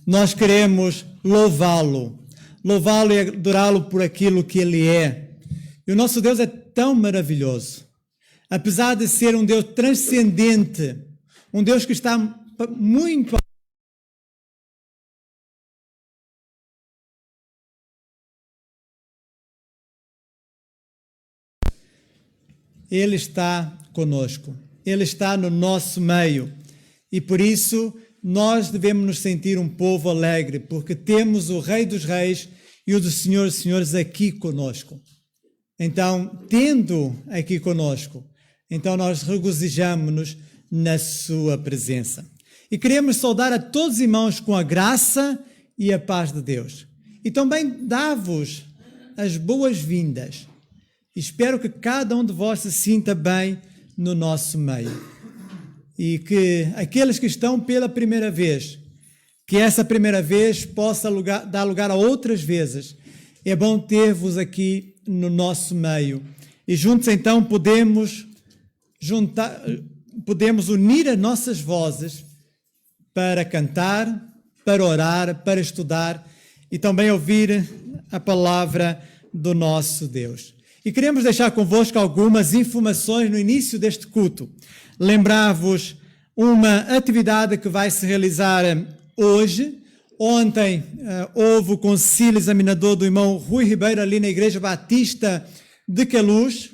Nós queremos louvá-lo e adorá-lo por aquilo que ele é. E o nosso Deus é tão maravilhoso. Apesar de ser um Deus transcendente, um Deus que está muito Ele está conosco, Ele está no nosso meio e por isso nós devemos nos sentir um povo alegre, porque temos o Rei dos Reis e o dos Senhores dos Senhores aqui conosco. Então, tendo aqui conosco, então nós regozijamos-nos na sua presença. E queremos saudar a todos os irmãos com a graça e a paz de Deus. E também dar-vos as boas-vindas. Espero que cada um de vós se sinta bem no nosso meio. E que aqueles que estão pela primeira vez, que essa primeira vez possa dar lugar a outras vezes. É bom ter-vos aqui no nosso meio. E juntos então podemos unir as nossas vozes para cantar, para orar, para estudar e também ouvir a palavra do nosso Deus. E queremos deixar convosco algumas informações no início deste culto. Lembrar-vos uma atividade que vai se realizar hoje. Ontem houve o concílio examinador do irmão Rui Ribeiro ali na Igreja Batista de Queluz.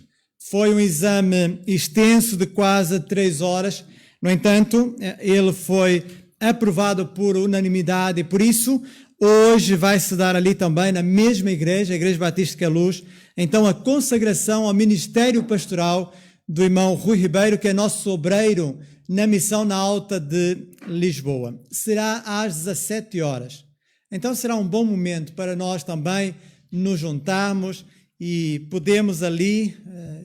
Foi um exame extenso de quase 3 horas. No entanto, ele foi aprovado por unanimidade e por isso hoje vai se dar ali também na mesma igreja, a Igreja Batista de Queluz, então a consagração ao ministério pastoral do irmão Rui Ribeiro, que é nosso obreiro na missão na Alta de Lisboa. Será às 17 horas. Então será um bom momento para nós também nos juntarmos e podemos ali,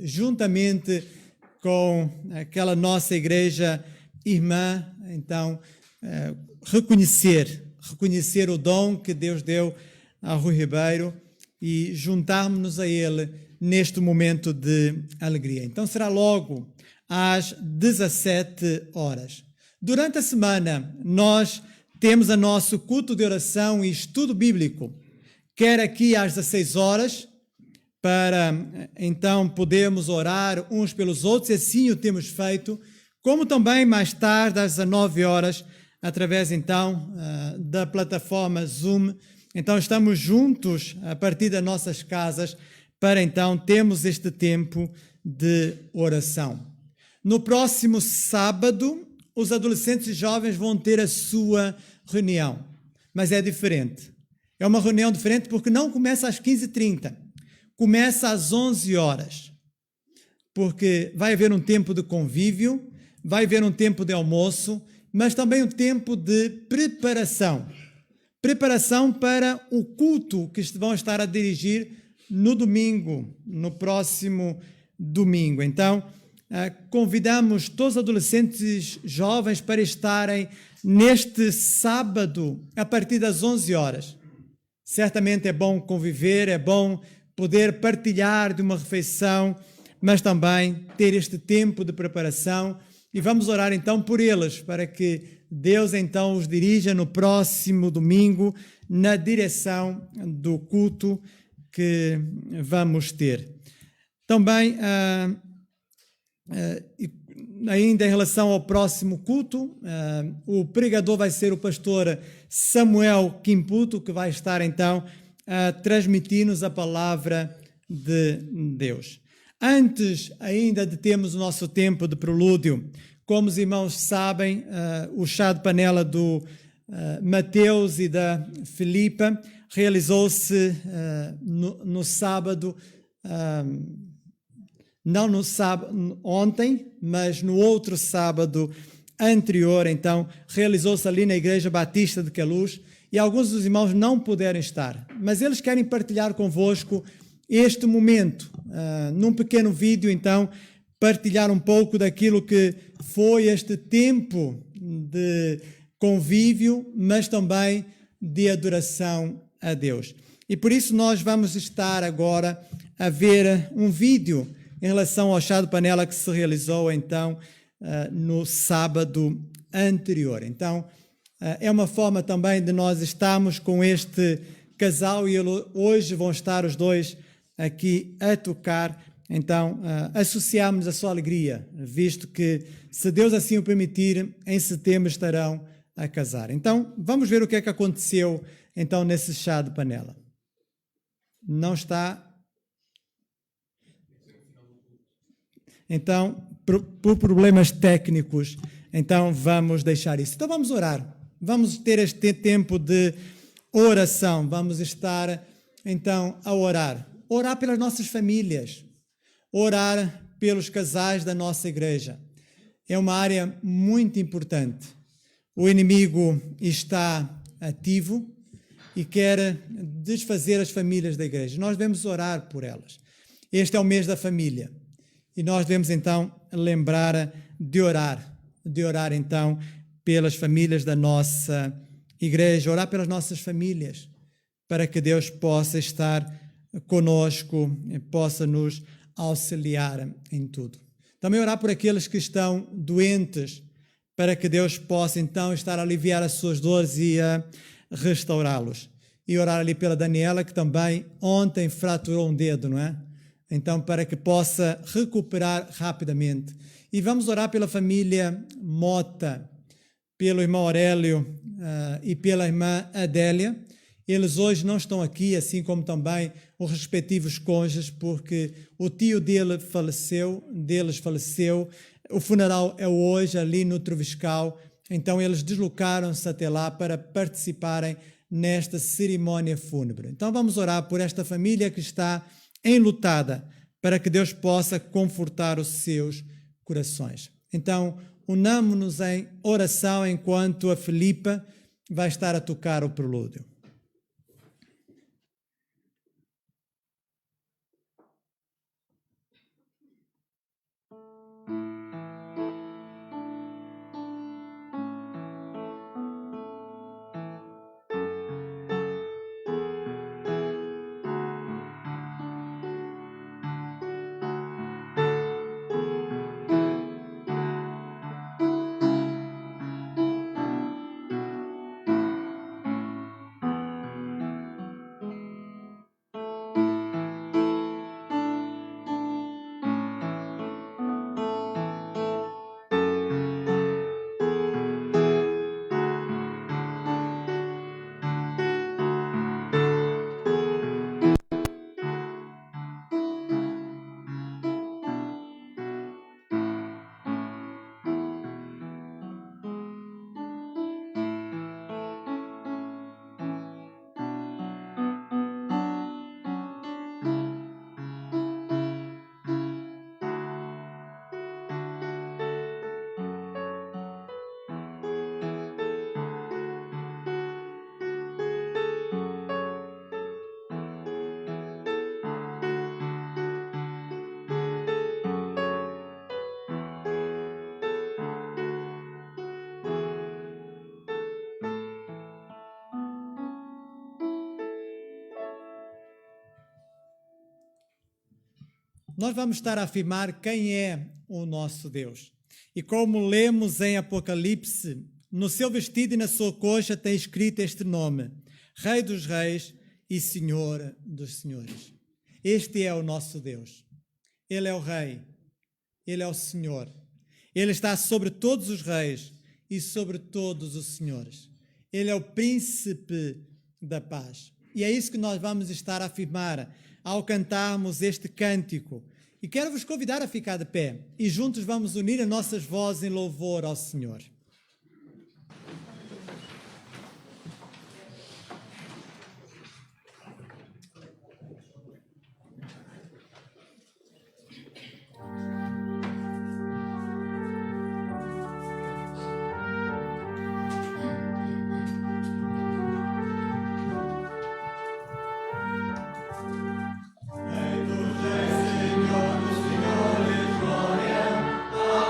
juntamente com aquela nossa igreja irmã, então reconhecer o dom que Deus deu a Rui Ribeiro e juntarmos-nos a ele neste momento de alegria. Então será logo às 17 horas. Durante a semana nós temos o nosso culto de oração e estudo bíblico, quer aqui às 16 horas, para então podermos orar uns pelos outros, e assim o temos feito, como também mais tarde às 19 horas, através então da plataforma Zoom. Então estamos juntos a partir das nossas casas para então termos este tempo de oração. No próximo sábado, os adolescentes e jovens vão ter a sua reunião, mas é diferente. É uma reunião diferente porque não começa às 15h30, começa às 11 horas, porque vai haver um tempo de convívio, vai haver um tempo de almoço, mas também um tempo de preparação para o culto que vão estar a dirigir no domingo, no próximo domingo. Então, convidamos todos os adolescentes jovens para estarem neste sábado a partir das 11 horas. Certamente é bom conviver, é bom poder partilhar de uma refeição, mas também ter este tempo de preparação. E vamos orar então por eles, para que Deus então os dirija no próximo domingo na direção do culto que vamos ter. Também, ainda em relação ao próximo culto, o pregador vai ser o pastor Samuel Quimputo, que vai estar então a transmitir-nos a palavra de Deus. Antes ainda de termos o nosso tempo de prelúdio, como os irmãos sabem, o chá de panela do Mateus e da Filipa realizou-se no sábado, não no sábado ontem, mas no outro sábado anterior. Então realizou-se ali na Igreja Batista de Queluz e alguns dos irmãos não puderam estar, mas eles querem partilhar convosco este momento, num pequeno vídeo, então, partilhar um pouco daquilo que foi este tempo de convívio, mas também de adoração a Deus. E por isso nós vamos estar agora a ver um vídeo em relação ao chá de panela que se realizou, então, no sábado anterior. Então, É uma forma também de nós estarmos com este casal e hoje vão estar os dois aqui a tocar. Então, associamos a sua alegria, visto que, se Deus assim o permitir, em setembro estarão a casar. Então, vamos ver o que é que aconteceu então nesse chá de panela. Não está. Então, por problemas técnicos, então vamos deixar isso. Então vamos orar. Vamos ter este tempo de oração. Vamos estar então a orar. Orar pelas nossas famílias. Orar pelos casais da nossa igreja. É uma área muito importante. O inimigo está ativo e quer desfazer as famílias da igreja. Nós devemos orar por elas. Este é o mês da família. E nós devemos então lembrar de orar então pelas famílias da nossa igreja, orar pelas nossas famílias, para que Deus possa estar conosco, possa nos auxiliar em tudo. Também orar por aqueles que estão doentes, para que Deus possa então estar a aliviar as suas dores e a restaurá-los. E orar ali pela Daniela, que também ontem fraturou um dedo, não é? Então, para que possa recuperar rapidamente. E vamos orar pela família Mota, pelo irmão Aurélio e pela irmã Adélia. Eles hoje não estão aqui, assim como também os respectivos cônjuges, porque o tio deles faleceu. O funeral é hoje ali no Troviscal. Então, eles deslocaram-se até lá para participarem nesta cerimónia fúnebre. Então, vamos orar por esta família que está enlutada, para que Deus possa confortar os seus corações. Então, unamo-nos em oração enquanto a Filipa vai estar a tocar o prelúdio. Nós vamos estar a afirmar quem é o nosso Deus. E como lemos em Apocalipse, no seu vestido e na sua coxa tem escrito este nome: Rei dos Reis e Senhor dos Senhores. Este é o nosso Deus. Ele é o Rei, Ele é o Senhor. Ele está sobre todos os reis e sobre todos os senhores. Ele é o Príncipe da paz. E é isso que nós vamos estar a afirmar ao cantarmos este cântico. E quero vos convidar a ficar de pé e juntos vamos unir as nossas vozes em louvor ao Senhor.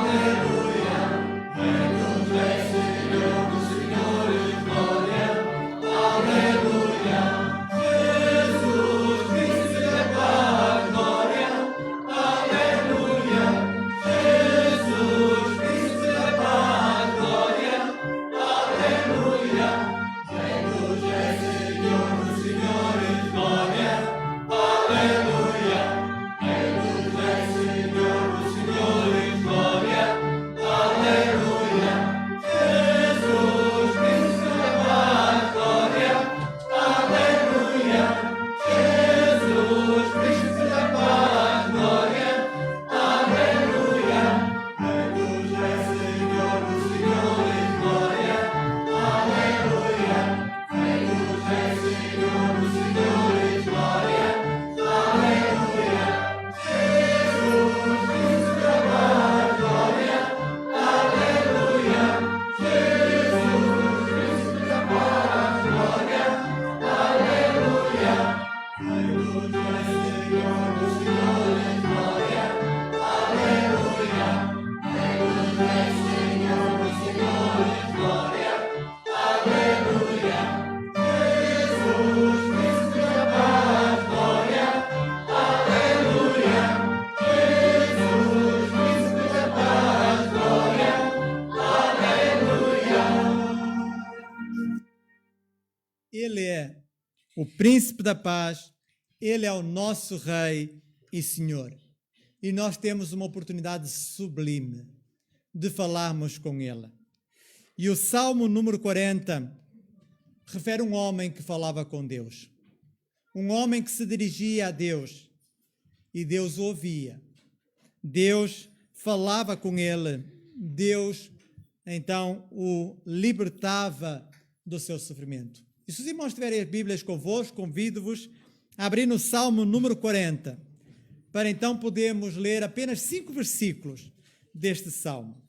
Aleluia, aleluia. Ele é o príncipe da paz, ele é o nosso rei e senhor. E nós temos uma oportunidade sublime de falarmos com ele. E o Salmo número 40 refere um homem que falava com Deus. Um homem que se dirigia a Deus e Deus o ouvia. Deus falava com ele. Deus, então, o libertava do seu sofrimento. E se os irmãos tiverem as Bíblias convosco, convido-vos a abrir no Salmo número 40, para então podermos ler apenas 5 versículos deste Salmo.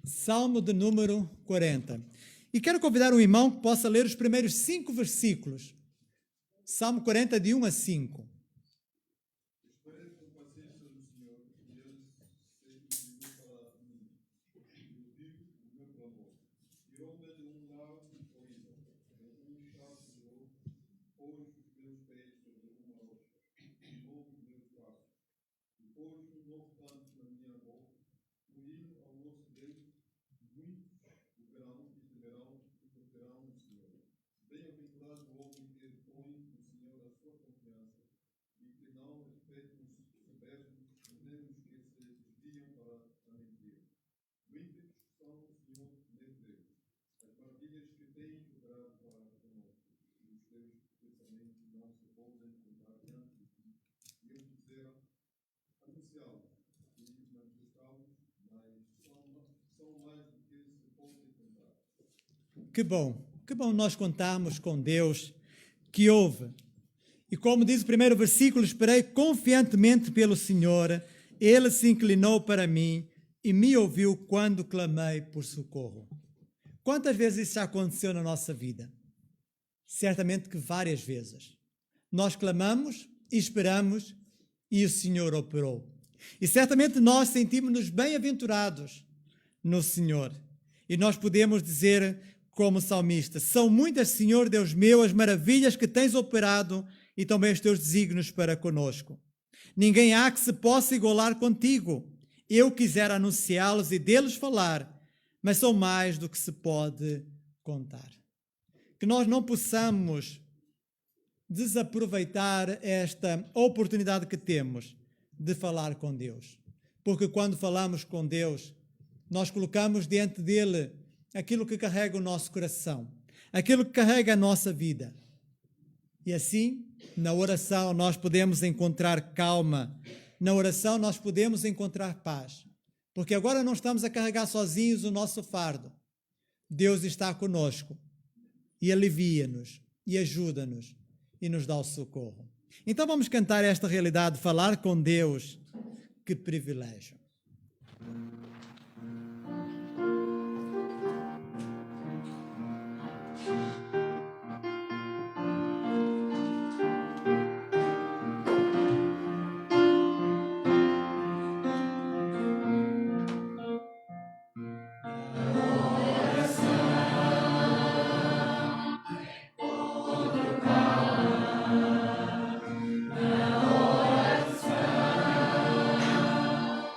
Salmo de número 40. E quero convidar um irmão que possa ler os primeiros 5 versículos. Salmo 40, de 1 a 5. Que bom nós contarmos com Deus que ouve. E como diz o primeiro versículo, esperei confiantemente pelo Senhor, ele se inclinou para mim e me ouviu quando clamei por socorro. Quantas vezes isso já aconteceu na nossa vida? Certamente que várias vezes. Nós clamamos e esperamos e o Senhor operou. E certamente nós sentimos-nos bem-aventurados no Senhor. E nós podemos dizer, como salmista, são muitas, Senhor Deus meu, as maravilhas que tens operado e também os teus desígnios para conosco. Ninguém há que se possa igualar contigo. Eu quisera anunciá-los e deles falar, mas são mais do que se pode contar. Que nós não possamos desaproveitar esta oportunidade que temos de falar com Deus. Porque quando falamos com Deus, nós colocamos diante dele aquilo que carrega o nosso coração, aquilo que carrega a nossa vida. E assim, na oração, nós podemos encontrar calma, na oração nós podemos encontrar paz, porque agora não estamos a carregar sozinhos o nosso fardo. Deus está conosco e alivia-nos e ajuda-nos e nos dá o socorro. Então vamos cantar esta realidade, falar com Deus. Que privilégio!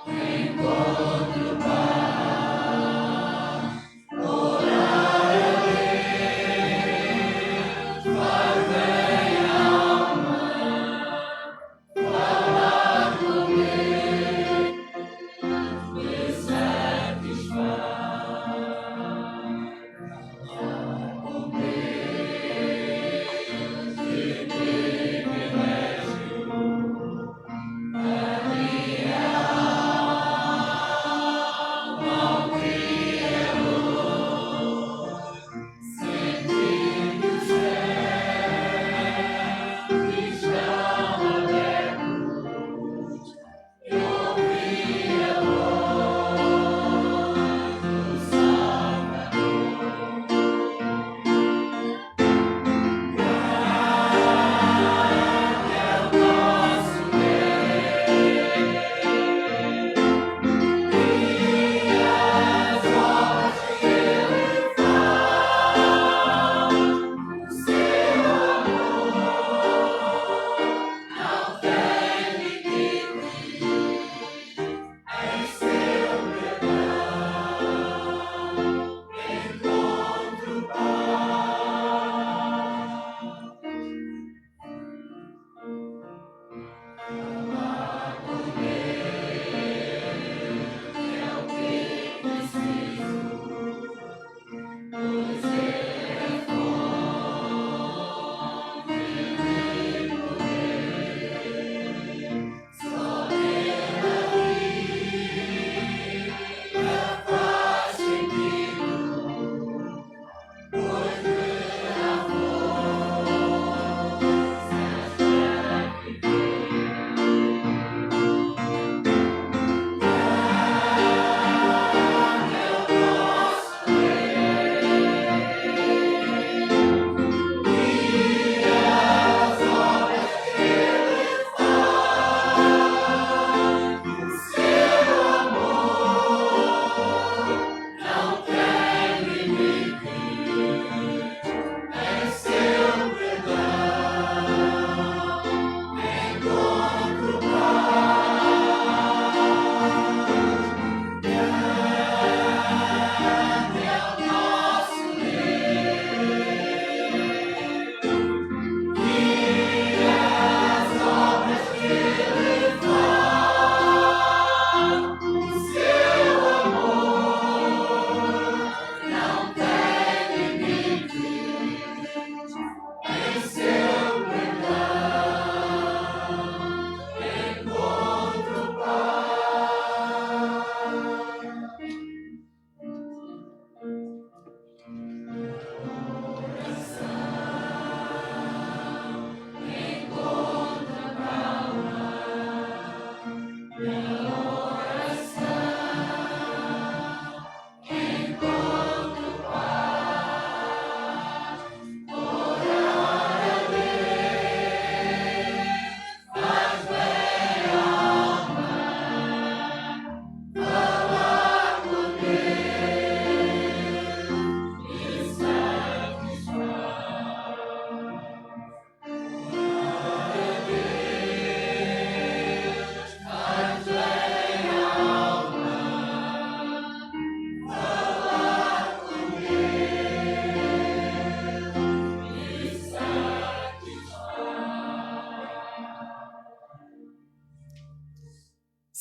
Encontro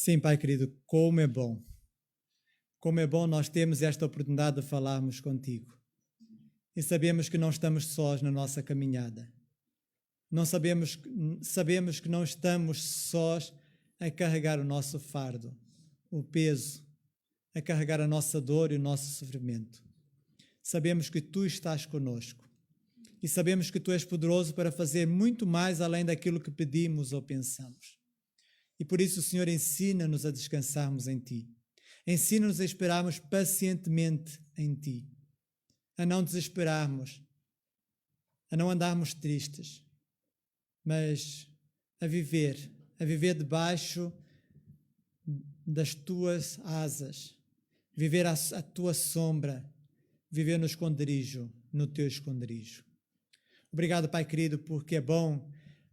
Sim, Pai querido, como é bom. Como é bom nós termos esta oportunidade de falarmos contigo. E sabemos que não estamos sós na nossa caminhada. Sabemos que não estamos sós a carregar o nosso fardo, o peso, a carregar a nossa dor e o nosso sofrimento. Sabemos que Tu estás conosco. E sabemos que Tu és poderoso para fazer muito mais além daquilo que pedimos ou pensamos. E por isso, Senhor, ensina-nos a descansarmos em Ti. Ensina-nos a esperarmos pacientemente em Ti. A não desesperarmos, a não andarmos tristes, mas a viver debaixo das Tuas asas, viver à Tua sombra, viver no esconderijo, no Teu esconderijo. Obrigado, Pai querido, porque é bom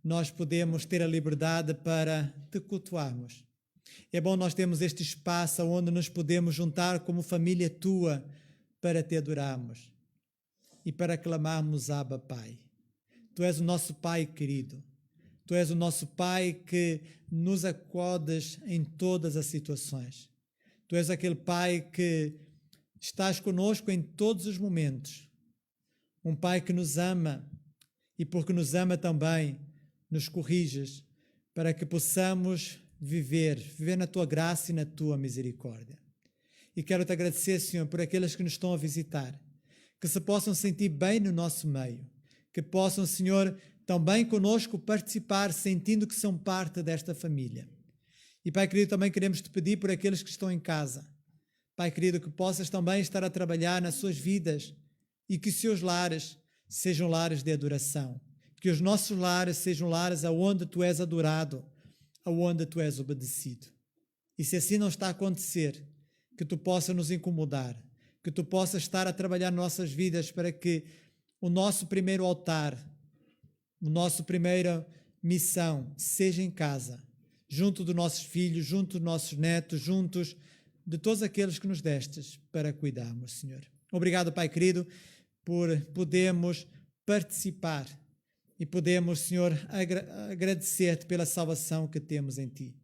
nós podemos ter a liberdade para Te cultuarmos. É bom nós termos este espaço onde nos podemos juntar como família Tua para Te adorarmos e para clamarmos Abba, Pai. Tu és o nosso Pai querido. Tu és o nosso Pai que nos acolhes em todas as situações. Tu és aquele Pai que estás conosco em todos os momentos. Um Pai que nos ama e porque nos ama também nos corriges para que possamos viver na Tua graça e na Tua misericórdia. E quero Te agradecer, Senhor, por aqueles que nos estão a visitar, que se possam sentir bem no nosso meio, que possam, Senhor, também conosco participar, sentindo que são parte desta família. E, Pai querido, também queremos Te pedir por aqueles que estão em casa. Pai querido, que possas também estar a trabalhar nas suas vidas e que os seus lares sejam lares de adoração. Que os nossos lares sejam lares aonde Tu és adorado, aonde Tu és obedecido. E se assim não está a acontecer, que Tu possas nos incomodar, que Tu possas estar a trabalhar nas nossas vidas para que o nosso primeiro altar, a nossa primeira missão seja em casa, junto dos nossos filhos, junto dos nossos netos, juntos de todos aqueles que nos destes para cuidarmos, Senhor. Obrigado, Pai querido, por podermos participar e podemos, Senhor, agradecer-Te pela salvação que temos em Ti.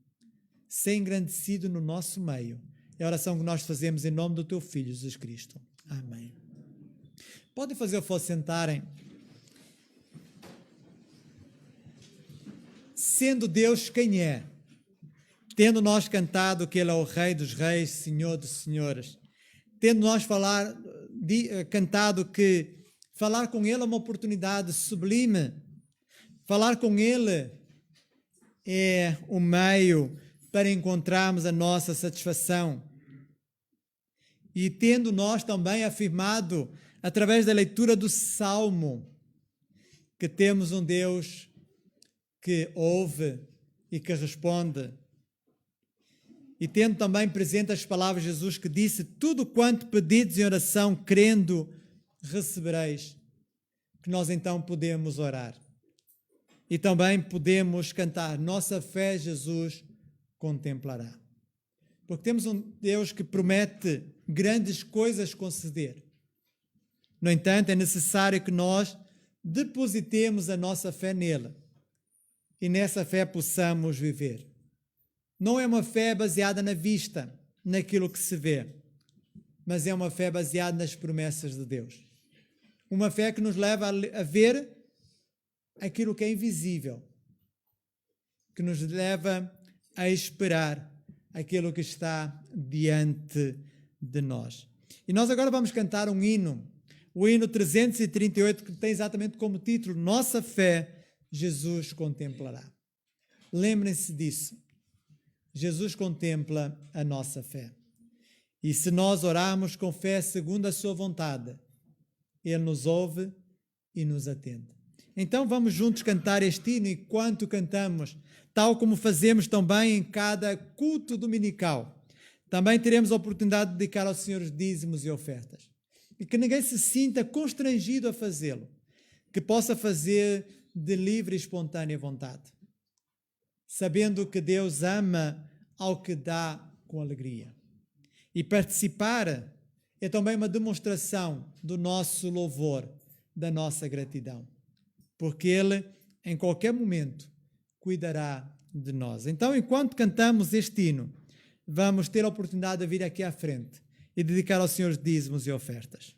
Ser engrandecido no nosso meio. É a oração que nós fazemos em nome do Teu Filho, Jesus Cristo. Amém. Podem fazer o favor de sentarem. Sendo Deus quem é, tendo nós cantado que Ele é o Rei dos Reis, Senhor dos Senhores, tendo nós cantado que falar com Ele é uma oportunidade sublime, falar com Ele é o meio para encontrarmos a nossa satisfação. E tendo nós também afirmado, através da leitura do Salmo, que temos um Deus que ouve e que responde. E tendo também presente as palavras de Jesus que disse: tudo quanto pedides em oração, crendo, recebereis. Que nós então podemos orar. E também podemos cantar: nossa fé Jesus contemplará. Porque temos um Deus que promete grandes coisas conceder. No entanto, é necessário que nós depositemos a nossa fé nele e nessa fé possamos viver. Não é uma fé baseada na vista, naquilo que se vê, mas é uma fé baseada nas promessas de Deus. Uma fé que nos leva a ver aquilo que é invisível, que nos leva a esperar aquilo que está diante de nós. E nós agora vamos cantar um hino, o hino 338, que tem exatamente como título: Nossa fé Jesus contemplará. Lembrem-se disso. Jesus contempla a nossa fé. E se nós orarmos com fé segundo a sua vontade, Ele nos ouve e nos atende. Então vamos juntos cantar este hino, e enquanto cantamos, tal como fazemos também em cada culto dominical, também teremos a oportunidade de dedicar ao Senhor os dízimos e ofertas. E que ninguém se sinta constrangido a fazê-lo, que possa fazer de livre e espontânea vontade, sabendo que Deus ama ao que dá com alegria. E participar é também uma demonstração do nosso louvor, da nossa gratidão, porque Ele, em qualquer momento, cuidará de nós. Então, enquanto cantamos este hino, vamos ter a oportunidade de vir aqui à frente e dedicar ao Senhor dízimos e ofertas.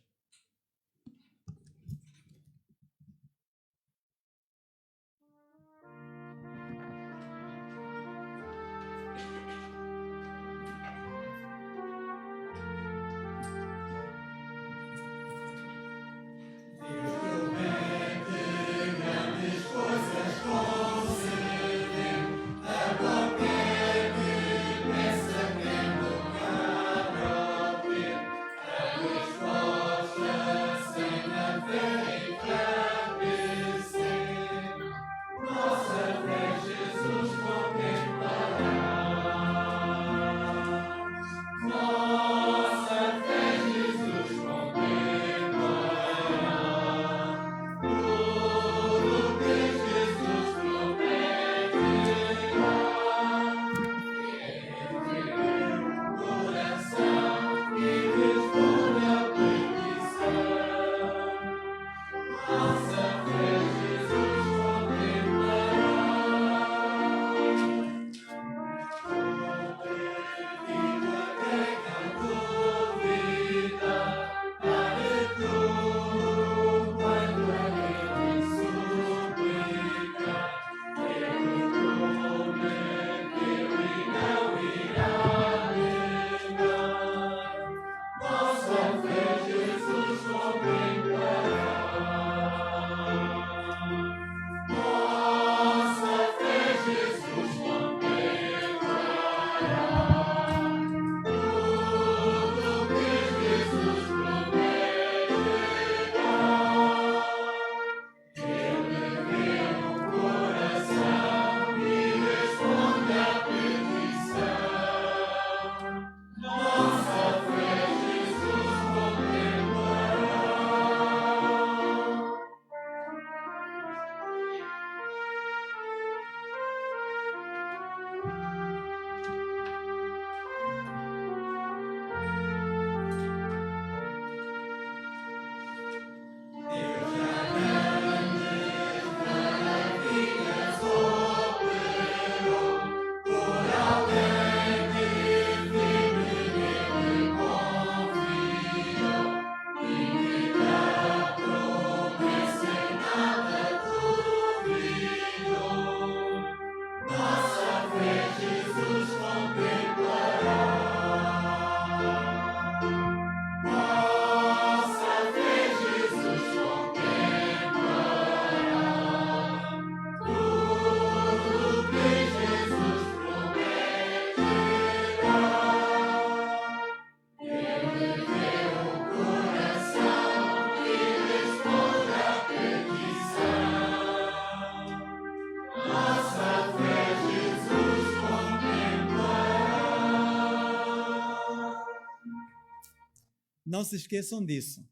Não se esqueçam disso.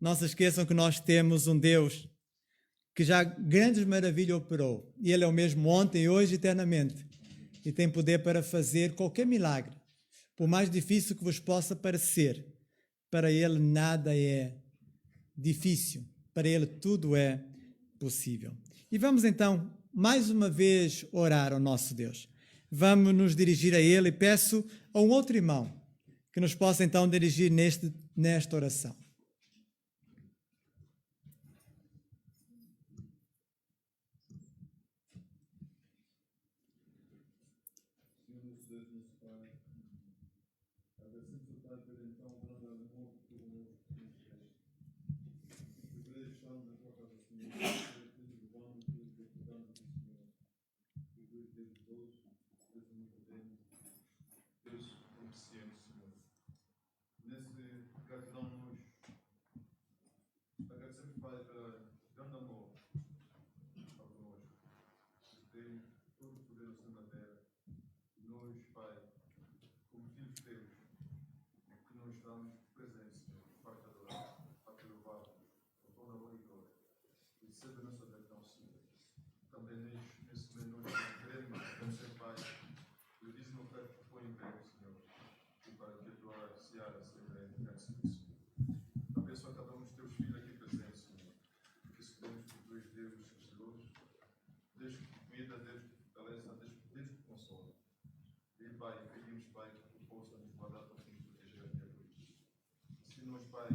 Não se esqueçam que nós temos um Deus que já grandes maravilhas operou. E Ele é o mesmo ontem, hoje e eternamente. E tem poder para fazer qualquer milagre. Por mais difícil que vos possa parecer, para Ele nada é difícil. Para Ele tudo é possível. E vamos então, mais uma vez, orar ao nosso Deus. Vamos nos dirigir a Ele e peço a um outro irmão que nos possa então dirigir nesta oração. Pai, pedimos, Pai, que tu possa nos guardar para nos proteger até hoje. Se nós, Pai,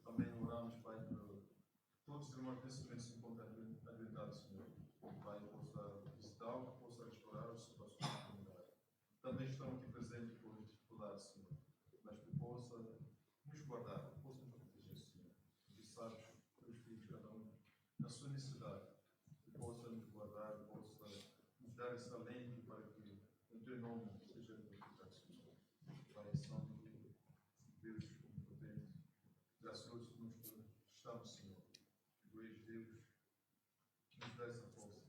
também oramos, Pai, por todos os irmãos nesse momento se encontram adoentados, Senhor. Que o Pai possa visitá-los, possa restaurar a sua comunidade. Também estão aqui presentes por dificuldades, Senhor. Mas que possa nos guardar, que possa nos proteger, Senhor. E sabes, teus filhos, cada um, na sua necessidade, que possa nos guardar, possa nos dar esse alento para que o teu nome seja glorificado, Senhor. Pai, Santo, Deus omnipotente, gracioso que nós estamos, Senhor. Tu és Deus, nos dá essa força.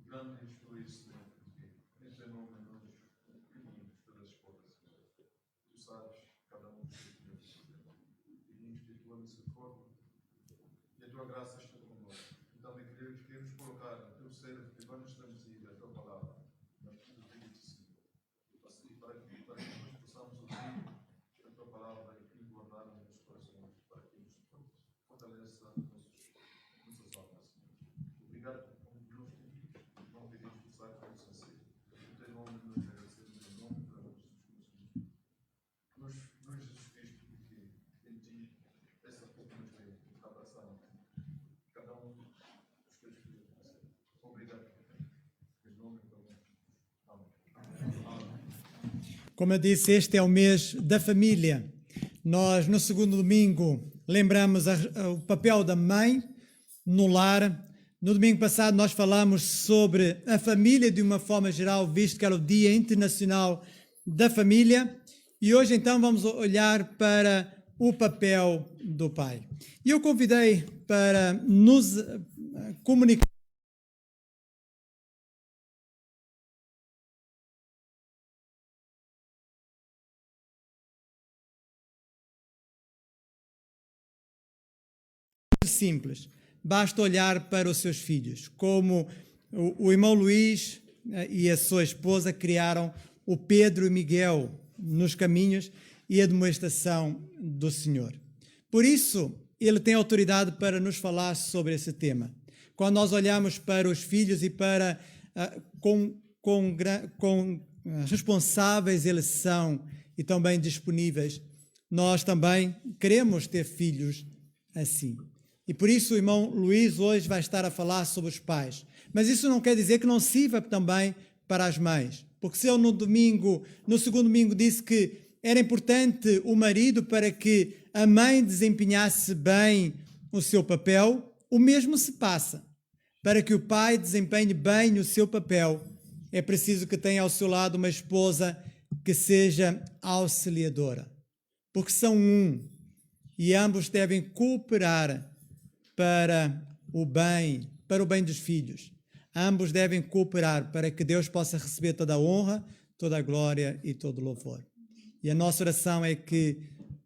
Grande és tu, Senhor, porque em teu nome nós pedimos todas as coisas, Senhor. Tu sabes cada um dos teus filhos, Senhor. Pedimos que a tua misericórdia e a tua graça estejam conosco. Então, queremos colocar no teu servo que vai nos traduzir a tua palavra, mas tudo Espírito, Senhor. Para que nós possamos ouvir a tua palavra e guardar nos nossos corações, para que nos fortaleça nossas almas, Senhor. Obrigado por nós pedimos, não pedimos que saia para nos assim. Em teu nome nós agradecemos, em nome de Jesus. Nós Jesus Cristo, porque em ti essa pouco nos vem abraçar cada um dos teus filhos. Obrigado. Em nome de Jesus. Amém. Como eu disse, este é o mês da família. Nós, no segundo domingo, lembramos o papel da mãe no lar. No domingo passado, nós falamos sobre a família de uma forma geral, visto que era o Dia Internacional da Família. E hoje, então, vamos olhar para o papel do pai. E eu convidei para nos comunicar simples. Basta olhar para os seus filhos, como o irmão Luís e a sua esposa criaram o Pedro e Miguel nos caminhos e a demonstração do Senhor. Por isso, ele tem autoridade para nos falar sobre esse tema. Quando nós olhamos para os filhos e para quão responsáveis eles são e também disponíveis, nós também queremos ter filhos assim. E por isso o irmão Luís hoje vai estar a falar sobre os pais. Mas isso não quer dizer que não sirva também para as mães. Porque se eu no segundo domingo disse que era importante o marido para que a mãe desempenhasse bem o seu papel, o mesmo se passa. Para que o pai desempenhe bem o seu papel, é preciso que tenha ao seu lado uma esposa que seja auxiliadora. Porque são um e ambos devem cooperar para o bem dos filhos. Ambos devem cooperar para que Deus possa receber toda a honra, toda a glória e todo o louvor. E a nossa oração é que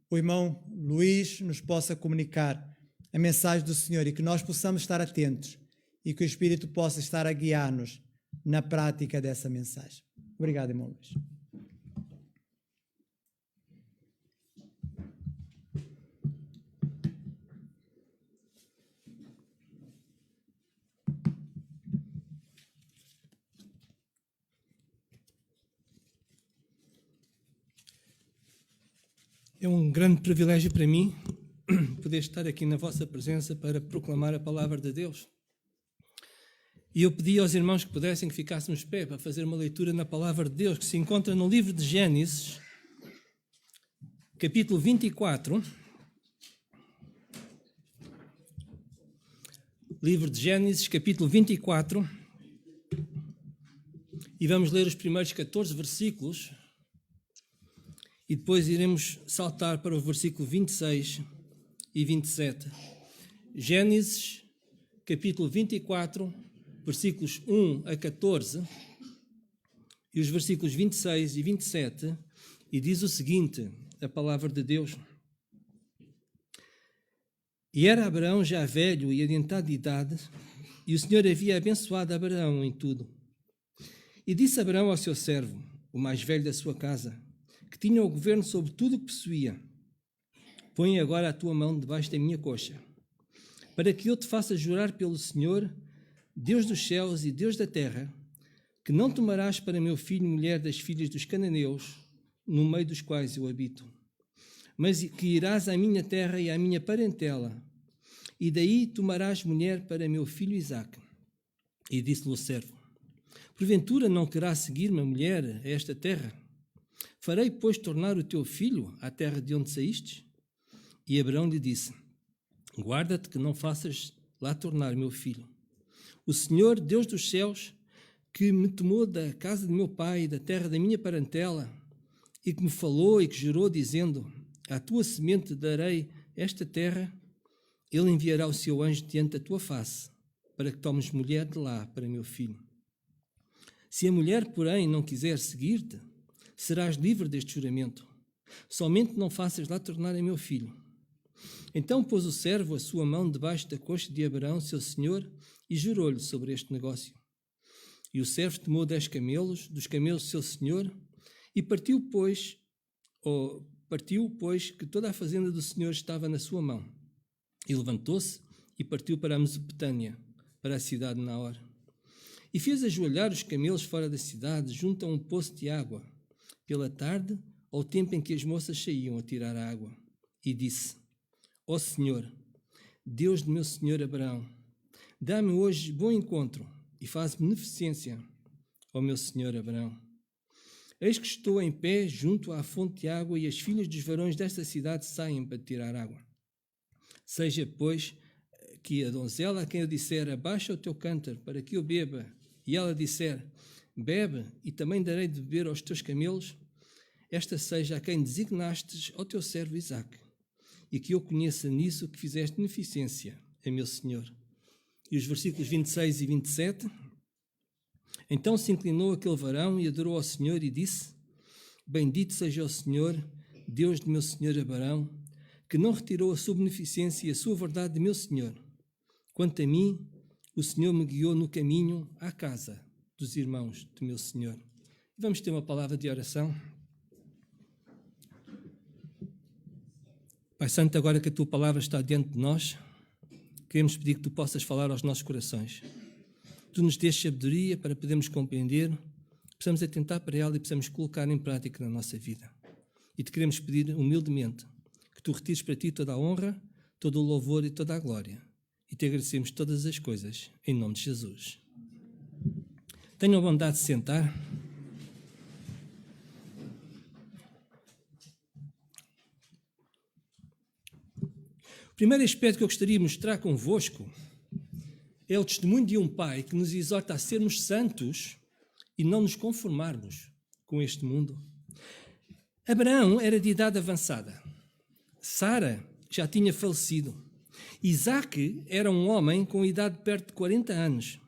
o irmão Luís nos possa comunicar a mensagem do Senhor e que nós possamos estar atentos e que o Espírito possa estar a guiar-nos na prática dessa mensagem. Obrigado, irmão Luís. É um grande privilégio para mim poder estar aqui na vossa presença para proclamar a palavra de Deus. E eu pedi aos irmãos que pudessem que ficássemos de pé para fazer uma leitura na palavra de Deus, que se encontra no livro de Gênesis, capítulo 24. Livro de Gênesis, capítulo 24. E vamos ler os primeiros 14 versículos. E depois iremos saltar para o versículo 26 e 27. Gênesis, capítulo 24, versículos 1 a 14, e os versículos 26 e 27, e diz o seguinte, a palavra de Deus. E era Abraão já velho e adiantado de idade, e o Senhor havia abençoado Abraão em tudo. E disse Abraão ao seu servo, o mais velho da sua casa, que tinha o governo sobre tudo o que possuía: põe agora a tua mão debaixo da minha coxa, para que eu te faça jurar pelo Senhor, Deus dos céus e Deus da terra, que não tomarás para meu filho mulher das filhas dos cananeus, no meio dos quais eu habito, mas que irás à minha terra e à minha parentela, e daí tomarás mulher para meu filho Isaque. E disse-lhe o servo: porventura não querás seguir-me a mulher a esta terra? Farei, pois, tornar o teu filho à terra de onde saíste? E Abraão lhe disse: guarda-te que não faças lá tornar meu filho. O Senhor, Deus dos céus, que me tomou da casa de meu pai e da terra da minha parentela, e que me falou e que jurou, dizendo: à tua semente darei esta terra, ele enviará o seu anjo diante da tua face, para que tomes mulher de lá para meu filho. Se a mulher, porém, não quiser seguir-te, serás livre deste juramento. Somente não faças lá tornar a meu filho. Então pôs o servo a sua mão debaixo da coxa de Abraão, seu senhor, e jurou-lhe sobre este negócio. E o servo tomou 10 camelos, dos camelos do seu senhor, e partiu, pois, que toda a fazenda do senhor estava na sua mão. E levantou-se e partiu para a Mesopotâmia, para a cidade de Naor. E fez ajoelhar os camelos fora da cidade, junto a um poço de água, pela tarde, ao tempo em que as moças saíam a tirar a água. E disse: ó Senhor, Deus de meu senhor Abraão, dá-me hoje bom encontro e faz beneficência ao meu senhor Abraão. Eis que estou em pé junto à fonte de água e as filhas dos varões desta cidade saem para tirar água. Seja, pois, que a donzela a quem eu disser: abaixa o teu cântaro para que eu beba, e ela disser: bebe, e também darei de beber aos teus camelos, esta seja a quem designastes ao teu servo Isaque, e que eu conheça nisso que fizeste beneficência a meu senhor. E os versículos 26 e 27. Então se inclinou aquele varão e adorou ao Senhor e disse: bendito seja o Senhor, Deus de meu senhor Abraão, que não retirou a sua beneficência e a sua verdade de meu senhor. Quanto a mim, o Senhor me guiou no caminho à casa dos irmãos do meu senhor. Vamos ter uma palavra de oração. Pai Santo, agora que a tua palavra está diante de nós, queremos pedir que tu possas falar aos nossos corações. Tu nos dês sabedoria para podermos compreender, possamos atentar para ela e possamos colocar em prática na nossa vida. E te queremos pedir humildemente que tu retires para ti toda a honra, todo o louvor e toda a glória. E te agradecemos todas as coisas, em nome de Jesus. Tenham a bondade de sentar. O primeiro aspecto que eu gostaria de mostrar convosco é o testemunho de um pai que nos exorta a sermos santos e não nos conformarmos com este mundo. Abraão era de idade avançada. Sara já tinha falecido. Isaque era um homem com idade perto de 40 anos.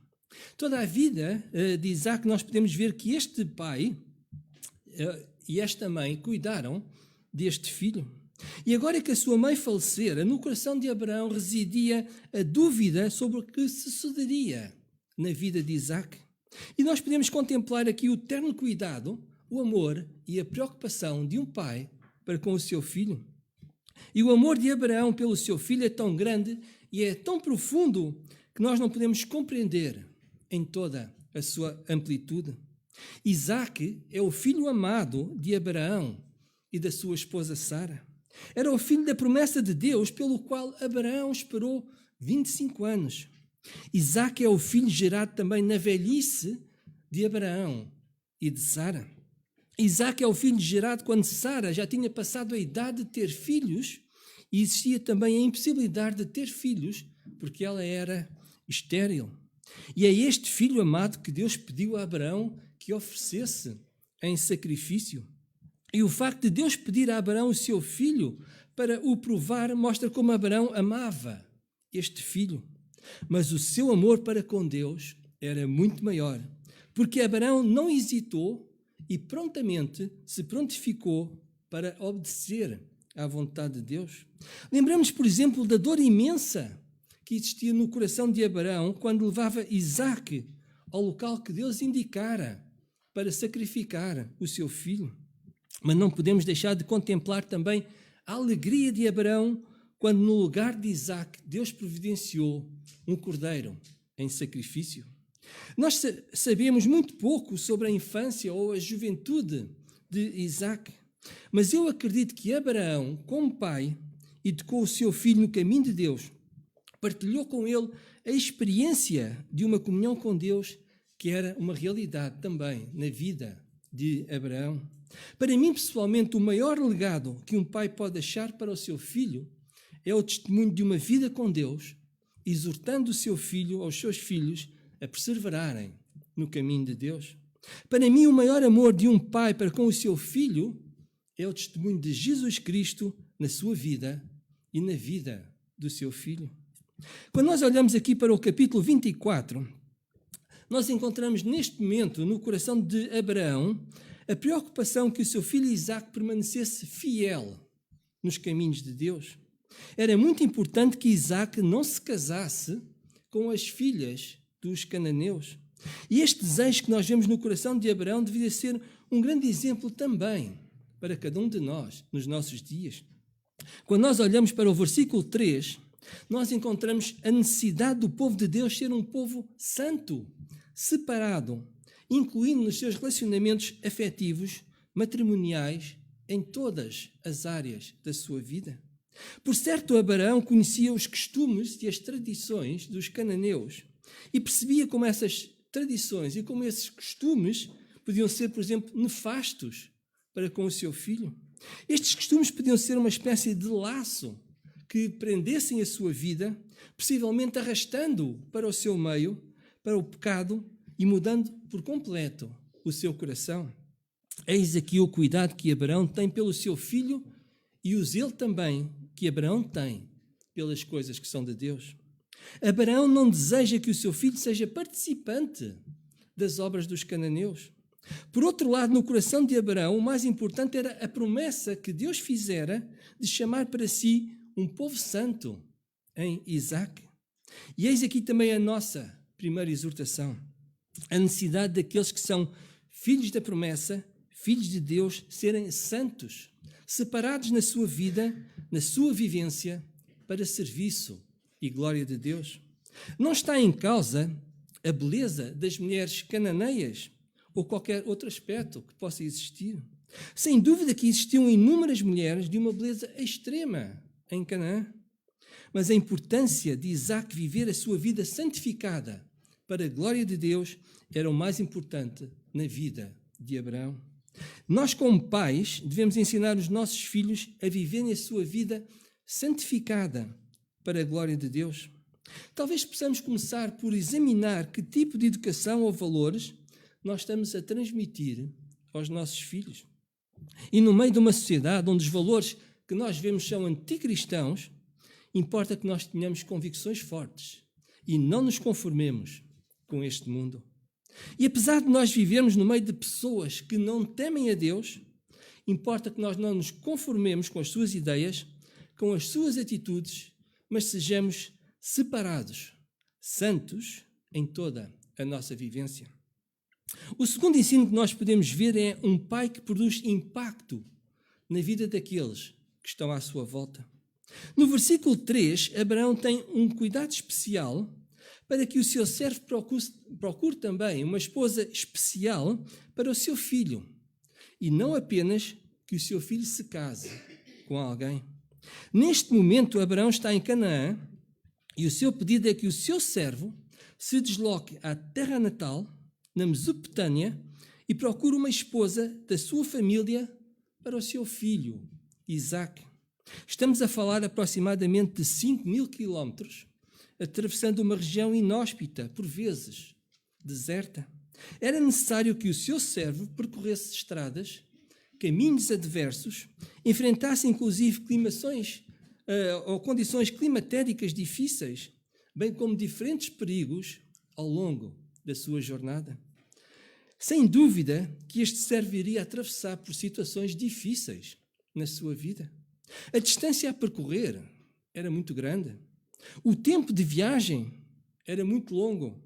Toda a vida de Isaque nós podemos ver que este pai e esta mãe cuidaram deste filho. E agora que a sua mãe falecera, no coração de Abraão residia a dúvida sobre o que sucederia na vida de Isaque. E nós podemos contemplar aqui o terno cuidado, o amor e a preocupação de um pai para com o seu filho. E o amor de Abraão pelo seu filho é tão grande e é tão profundo que nós não podemos compreender em toda a sua amplitude. Isaque é o filho amado de Abraão e da sua esposa Sara. Era o filho da promessa de Deus pelo qual Abraão esperou 25 anos. Isaque é o filho gerado também na velhice de Abraão e de Sara. Isaque é o filho gerado quando Sara já tinha passado a idade de ter filhos e existia também a impossibilidade de ter filhos porque ela era estéril. E é este filho amado que Deus pediu a Abraão que oferecesse em sacrifício. E o facto de Deus pedir a Abraão o seu filho para o provar mostra como Abraão amava este filho. Mas o seu amor para com Deus era muito maior, porque Abraão não hesitou e prontamente se prontificou para obedecer à vontade de Deus. Lembramos, por exemplo, da dor imensa que existia no coração de Abraão quando levava Isaque ao local que Deus indicara para sacrificar o seu filho. Mas não podemos deixar de contemplar também a alegria de Abraão quando no lugar de Isaque Deus providenciou um cordeiro em sacrifício. Nós sabemos muito pouco sobre a infância ou a juventude de Isaac, mas eu acredito que Abraão, como pai, educou o seu filho no caminho de Deus, partilhou com ele a experiência de uma comunhão com Deus, que era uma realidade também na vida de Abraão. Para mim, pessoalmente, o maior legado que um pai pode deixar para o seu filho é o testemunho de uma vida com Deus, exortando o seu filho ou os seus filhos a perseverarem no caminho de Deus. Para mim, o maior amor de um pai para com o seu filho é o testemunho de Jesus Cristo na sua vida e na vida do seu filho. Quando nós olhamos aqui para o capítulo 24, nós encontramos neste momento no coração de Abraão a preocupação que o seu filho Isaac permanecesse fiel nos caminhos de Deus. Era muito importante que Isaac não se casasse com as filhas dos cananeus. E este desejo que nós vemos no coração de Abraão devia ser um grande exemplo também para cada um de nós nos nossos dias. Quando nós olhamos para o versículo 3, nós encontramos a necessidade do povo de Deus ser um povo santo, separado, incluindo nos seus relacionamentos afetivos, matrimoniais, em todas as áreas da sua vida. Por certo, Abraão conhecia os costumes e as tradições dos cananeus e percebia como essas tradições e como esses costumes podiam ser, por exemplo, nefastos para com o seu filho. Estes costumes podiam ser uma espécie de laço que prendessem a sua vida, possivelmente arrastando-o para o seu meio, para o pecado e mudando por completo o seu coração. Eis aqui o cuidado que Abraão tem pelo seu filho e o zelo também que Abraão tem pelas coisas que são de Deus. Abraão não deseja que o seu filho seja participante das obras dos cananeus. Por outro lado, no coração de Abraão, o mais importante era a promessa que Deus fizera de chamar para si um povo santo em Isaac. E eis aqui também a nossa primeira exortação. A necessidade daqueles que são filhos da promessa, filhos de Deus, serem santos, separados na sua vida, na sua vivência, para serviço e glória de Deus. Não está em causa a beleza das mulheres cananeias ou qualquer outro aspecto que possa existir. Sem dúvida que existiam inúmeras mulheres de uma beleza extrema em Canaã, mas a importância de Isaac viver a sua vida santificada para a glória de Deus era o mais importante na vida de Abraão. Nós, como pais, devemos ensinar os nossos filhos a viverem a sua vida santificada para a glória de Deus. Talvez possamos começar por examinar que tipo de educação ou valores nós estamos a transmitir aos nossos filhos. E no meio de uma sociedade onde os valores que nós vemos são anticristãos, importa que nós tenhamos convicções fortes e não nos conformemos com este mundo. E apesar de nós vivermos no meio de pessoas que não temem a Deus, importa que nós não nos conformemos com as suas ideias, com as suas atitudes, mas sejamos separados, santos em toda a nossa vivência. O segundo ensino que nós podemos ver é um pai que produz impacto na vida daqueles que estão à sua volta. No versículo 3, Abraão tem um cuidado especial para que o seu servo procure também uma esposa especial para o seu filho, e não apenas que o seu filho se case com alguém. Neste momento, Abraão está em Canaã e o seu pedido é que o seu servo se desloque à terra natal, na Mesopotâmia, e procure uma esposa da sua família para o seu filho, Isaac. Estamos a falar aproximadamente de 5.000 quilómetros, atravessando uma região inóspita, por vezes deserta. Era necessário que o seu servo percorresse estradas, caminhos adversos, enfrentasse inclusive condições climatéricas difíceis, bem como diferentes perigos ao longo da sua jornada. Sem dúvida que este servo iria atravessar por situações difíceis na sua vida. A distância a percorrer era muito grande. O tempo de viagem era muito longo.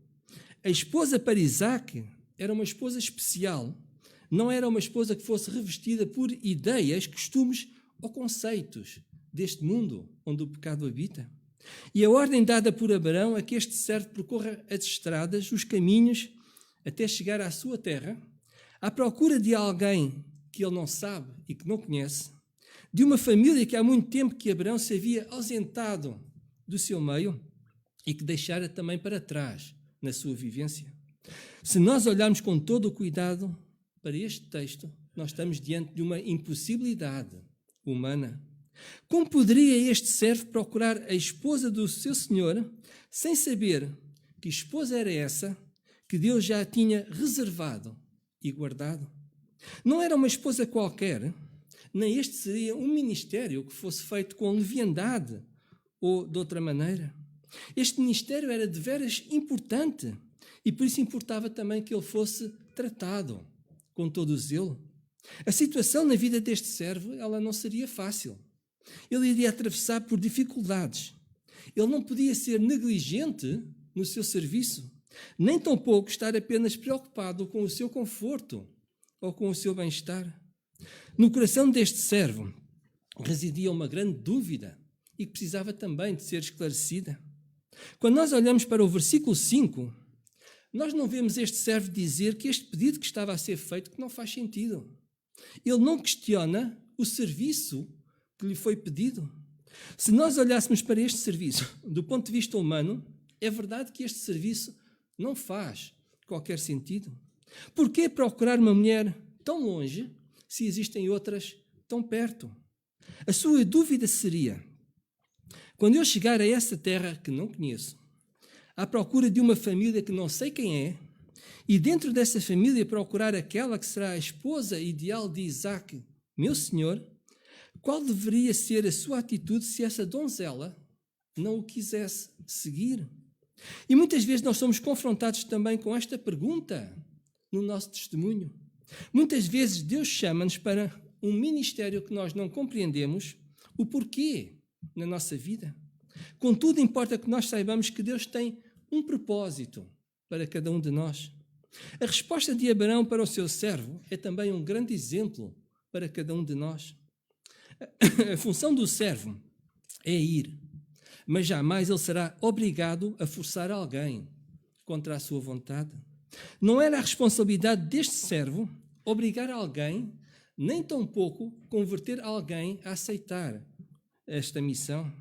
A esposa para Isaac era uma esposa especial. Não era uma esposa que fosse revestida por ideias, costumes ou conceitos deste mundo onde o pecado habita. E a ordem dada por Abraão é que este servo percorra as estradas, os caminhos, até chegar à sua terra, à procura de alguém que ele não sabe e que não conhece, de uma família que há muito tempo que Abraão se havia ausentado do seu meio e que deixara também para trás na sua vivência. Se nós olharmos com todo o cuidado para este texto, nós estamos diante de uma impossibilidade humana. Como poderia este servo procurar a esposa do seu senhor sem saber que esposa era essa que Deus já tinha reservado e guardado? Não era uma esposa qualquer, nem este seria um ministério que fosse feito com leviandade ou de outra maneira. Este ministério era de veras importante e por isso importava também que ele fosse tratado com todo o zelo. A situação na vida deste servo, ela não seria fácil. Ele iria atravessar por dificuldades. Ele não podia ser negligente no seu serviço, nem tampouco estar apenas preocupado com o seu conforto ou com o seu bem-estar. No coração deste servo residia uma grande dúvida e que precisava também de ser esclarecida. Quando nós olhamos para o versículo 5, nós não vemos este servo dizer que este pedido que estava a ser feito que não faz sentido. Ele não questiona o serviço que lhe foi pedido. Se nós olhássemos para este serviço do ponto de vista humano, é verdade que este serviço não faz qualquer sentido. Por que procurar uma mulher tão longe se existem outras tão perto? A sua dúvida seria: quando eu chegar a essa terra que não conheço, à procura de uma família que não sei quem é, e dentro dessa família procurar aquela que será a esposa ideal de Isaac, meu senhor, qual deveria ser a sua atitude se essa donzela não o quisesse seguir? E muitas vezes nós somos confrontados também com esta pergunta no nosso testemunho. Muitas vezes Deus chama-nos para um ministério que nós não compreendemos o porquê na nossa vida. Contudo, importa que nós saibamos que Deus tem um propósito para cada um de nós. A resposta de Abraão para o seu servo é também um grande exemplo para cada um de nós. A função do servo é ir, mas jamais ele será obrigado a forçar alguém contra a sua vontade. Não era a responsabilidade deste servo obrigar alguém, nem tampouco converter alguém a aceitar esta missão.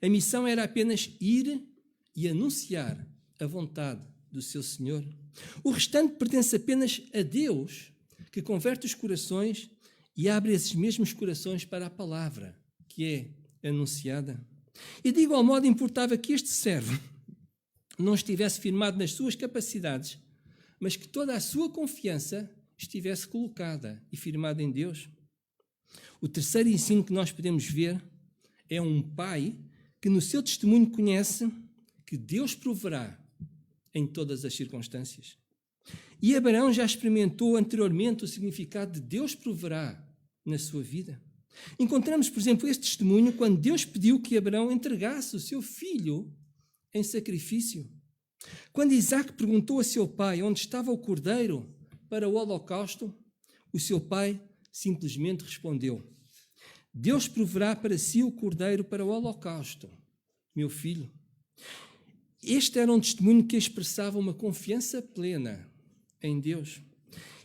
A missão era apenas ir e anunciar a vontade do seu Senhor. O restante pertence apenas a Deus, que converte os corações e abre esses mesmos corações para a palavra que é anunciada. E de igual modo importava que este servo não estivesse firmado nas suas capacidades, mas que toda a sua confiança estivesse colocada e firmada em Deus. O terceiro ensino que nós podemos ver é um pai que no seu testemunho conhece que Deus proverá em todas as circunstâncias. E Abraão já experimentou anteriormente o significado de Deus proverá na sua vida. Encontramos, por exemplo, este testemunho quando Deus pediu que Abraão entregasse o seu filho em sacrifício. Quando Isaac perguntou a seu pai onde estava o cordeiro para o holocausto, o seu pai simplesmente respondeu: Deus proverá para si o cordeiro para o holocausto, meu filho. Este era um testemunho que expressava uma confiança plena em Deus.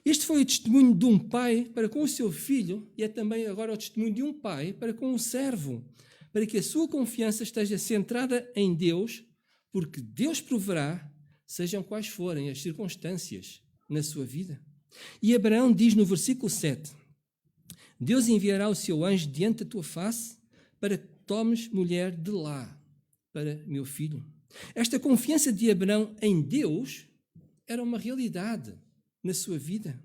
Este foi o testemunho de um pai para com o seu filho e é também agora o testemunho de um pai para com um servo, para que a sua confiança esteja centrada em Deus, porque Deus proverá, sejam quais forem as circunstâncias na sua vida. E Abraão diz no versículo 7, Deus enviará o seu anjo diante da tua face para que tomes mulher de lá para meu filho. Esta confiança de Abraão em Deus era uma realidade na sua vida.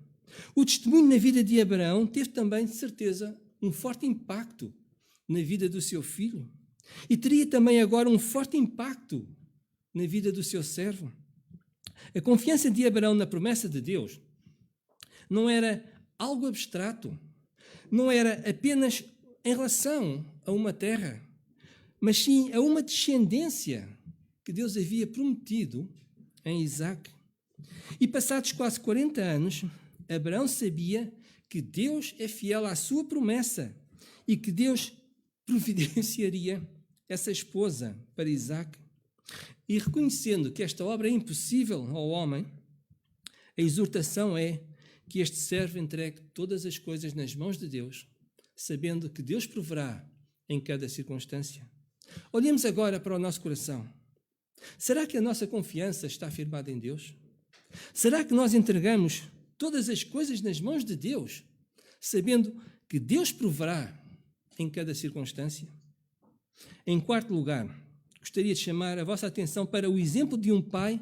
O testemunho na vida de Abraão teve também, de certeza, um forte impacto na vida do seu filho e teria também agora um forte impacto na vida do seu servo. A confiança de Abraão na promessa de Deus não era algo abstrato, não era apenas em relação a uma terra, mas sim a uma descendência que Deus havia prometido em Isaac. E passados quase 40 anos, Abraão sabia que Deus é fiel à sua promessa e que Deus providenciaria essa esposa para Isaac, e reconhecendo que esta obra é impossível ao homem, a exortação é que este servo entregue todas as coisas nas mãos de Deus, sabendo que Deus proverá em cada circunstância. Olhemos agora para o nosso coração. Será que a nossa confiança está firmada em Deus? Será que nós entregamos todas as coisas nas mãos de Deus, sabendo que Deus proverá em cada circunstância? Em quarto lugar, gostaria de chamar a vossa atenção para o exemplo de um pai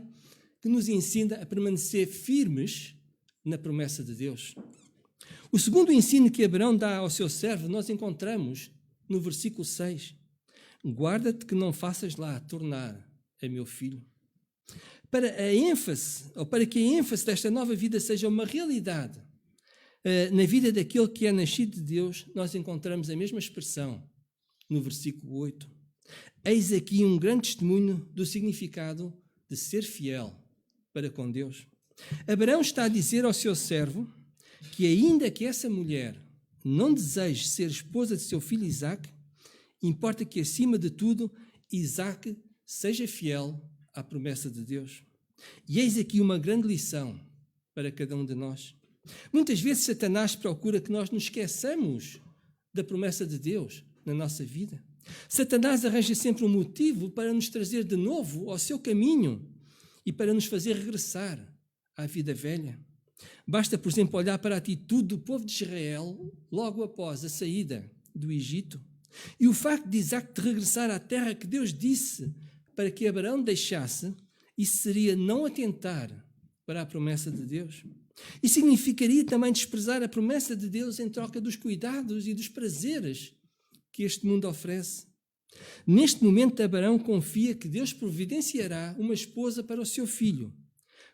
que nos ensina a permanecer firmes na promessa de Deus. O segundo ensino que Abraão dá ao seu servo nós encontramos no versículo 6. Guarda-te que não faças lá tornar a meu filho. Para que a ênfase desta nova vida seja uma realidade na vida daquele que é nascido de Deus, nós encontramos a mesma expressão no versículo 8. Eis aqui um grande testemunho do significado de ser fiel para com Deus. Abraão está a dizer ao seu servo que ainda que essa mulher não deseje ser esposa de seu filho Isaac, importa que acima de tudo Isaac seja fiel à promessa de Deus. E eis aqui uma grande lição para cada um de nós. Muitas vezes Satanás procura que nós nos esqueçamos da promessa de Deus na nossa vida. Satanás arranja sempre um motivo para nos trazer de novo ao seu caminho e para nos fazer regressar à vida velha. Basta, por exemplo, olhar para a atitude do povo de Israel logo após a saída do Egito e o facto de Isaac de regressar à terra que Deus disse para que Abraão deixasse. Isso seria não atentar para a promessa de Deus. E significaria também desprezar a promessa de Deus em troca dos cuidados e dos prazeres que este mundo oferece. Neste momento, Abraão confia que Deus providenciará uma esposa para o seu filho.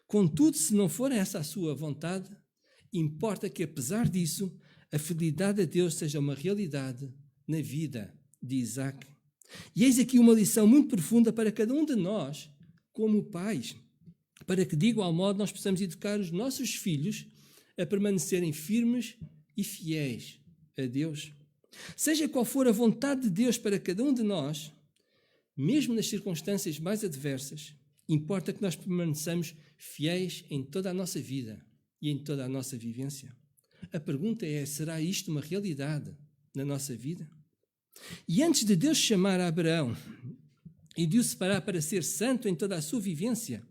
Contudo, se não for essa a sua vontade, importa que, apesar disso, a fidelidade a Deus seja uma realidade na vida de Isaac. E eis aqui uma lição muito profunda para cada um de nós, como pais, para que de igual modo nós possamos educar os nossos filhos a permanecerem firmes e fiéis a Deus. Seja qual for a vontade de Deus para cada um de nós, mesmo nas circunstâncias mais adversas, importa que nós permaneçamos fiéis em toda a nossa vida e em toda a nossa vivência. A pergunta é, será isto uma realidade na nossa vida? E antes de Deus chamar a Abraão e de o separar para ser santo em toda a sua vivência,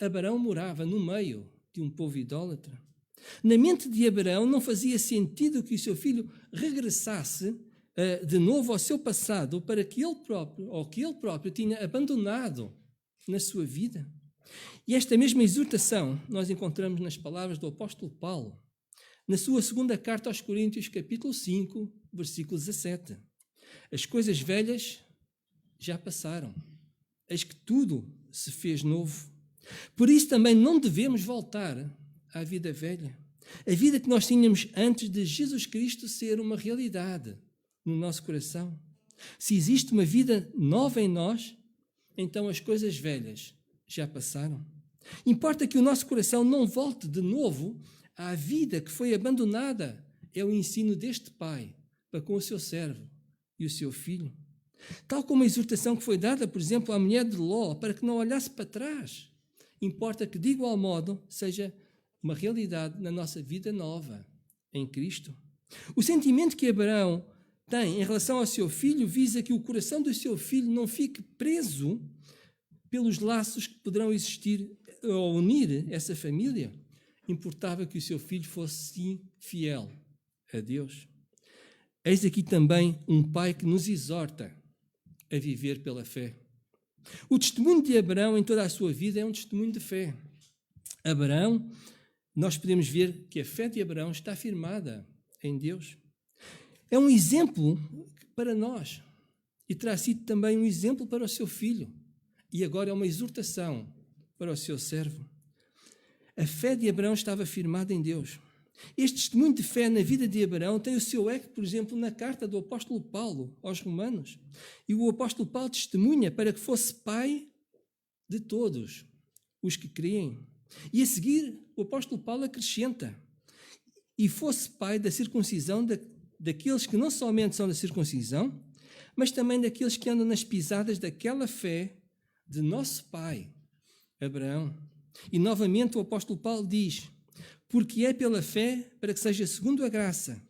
Abraão morava no meio de um povo idólatra. Na mente de Abraão não fazia sentido que o seu filho regressasse de novo ao seu passado para que ele próprio tinha abandonado na sua vida. E esta mesma exortação nós encontramos nas palavras do apóstolo Paulo, na sua segunda carta aos Coríntios, capítulo 5, versículo 17. As coisas velhas já passaram, eis que tudo se fez novo. Por isso também não devemos voltar à vida velha, a vida que nós tínhamos antes de Jesus Cristo ser uma realidade no nosso coração. Se existe uma vida nova em nós, então as coisas velhas já passaram. Importa que o nosso coração não volte de novo à vida que foi abandonada. É o ensino deste pai para com o seu servo e o seu filho. Tal como a exortação que foi dada, por exemplo, à mulher de Ló, para que não olhasse para trás. Importa que, de igual modo, seja uma realidade na nossa vida nova, em Cristo. O sentimento que Abraão tem em relação ao seu filho visa que o coração do seu filho não fique preso pelos laços que poderão existir ou unir essa família. Importava que o seu filho fosse, sim, fiel a Deus. Eis aqui também um pai que nos exorta a viver pela fé. O testemunho de Abraão em toda a sua vida é um testemunho de fé. Abraão, nós podemos ver que a fé de Abraão está firmada em Deus. É um exemplo para nós e terá sido também um exemplo para o seu filho. E agora é uma exortação para o seu servo. A fé de Abraão estava firmada em Deus. Este testemunho de fé na vida de Abraão tem o seu eco, por exemplo, na carta do apóstolo Paulo aos Romanos. E o apóstolo Paulo testemunha para que fosse pai de todos os que creem. E a seguir, o apóstolo Paulo acrescenta: e fosse pai da circuncisão daqueles que não somente são da circuncisão, mas também daqueles que andam nas pisadas daquela fé de nosso pai, Abraão. E novamente o apóstolo Paulo diz: porque é pela fé para que seja segundo a graça,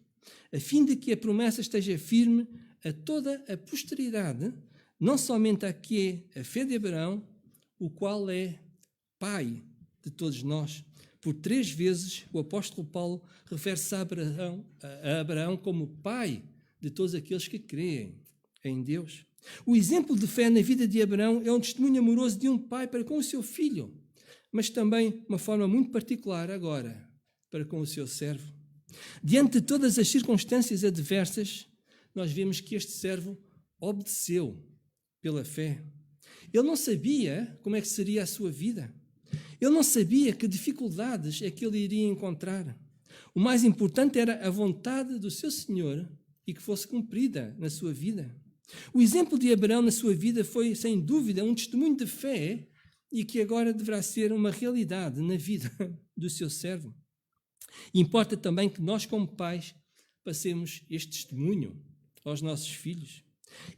a fim de que a promessa esteja firme a toda a posteridade, não somente a que é a fé de Abraão, o qual é pai de todos nós. Por 3 vezes o apóstolo Paulo refere-se a Abraão como pai de todos aqueles que creem em Deus. O exemplo de fé na vida de Abraão é um testemunho amoroso de um pai para com o seu filho, mas também uma forma muito particular agora para com o seu servo. Diante de todas as circunstâncias adversas, nós vemos que este servo obedeceu pela fé. Ele não sabia como é que seria a sua vida. Ele não sabia que dificuldades é que ele iria encontrar. O mais importante era a vontade do seu Senhor e que fosse cumprida na sua vida. O exemplo de Abraão na sua vida foi, sem dúvida, um testemunho de fé e que agora deverá ser uma realidade na vida do seu servo. E importa também que nós, como pais, passemos este testemunho aos nossos filhos.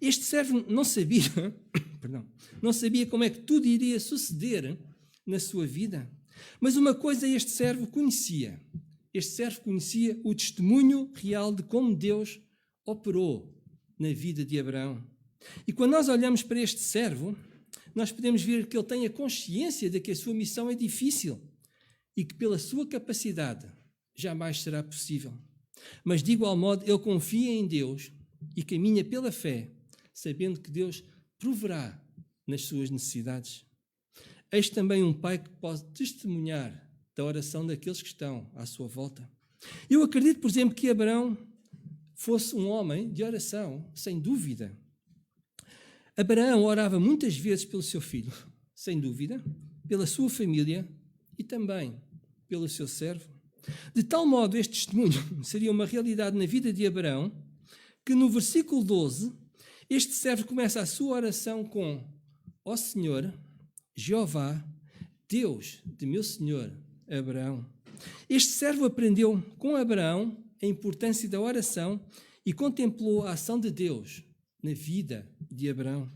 Este servo não sabia como é que tudo iria suceder na sua vida. Mas uma coisa este servo conhecia. Este servo conhecia o testemunho real de como Deus operou na vida de Abraão. E quando nós olhamos para este servo, nós podemos ver que ele tem a consciência de que a sua missão é difícil e que pela sua capacidade jamais será possível. Mas de igual modo ele confia em Deus e caminha pela fé, sabendo que Deus proverá nas suas necessidades. Eis também um pai que pode testemunhar da oração daqueles que estão à sua volta. Eu acredito, por exemplo, que Abraão fosse um homem de oração, sem dúvida. Abraão orava muitas vezes pelo seu filho, sem dúvida, pela sua família e também pelo seu servo. De tal modo, este testemunho seria uma realidade na vida de Abraão, que no versículo 12, este servo começa a sua oração com: ó Senhor, Jeová, Deus de meu Senhor Abraão. Este servo aprendeu com Abraão a importância da oração e contemplou a ação de Deus na vida de Abraão.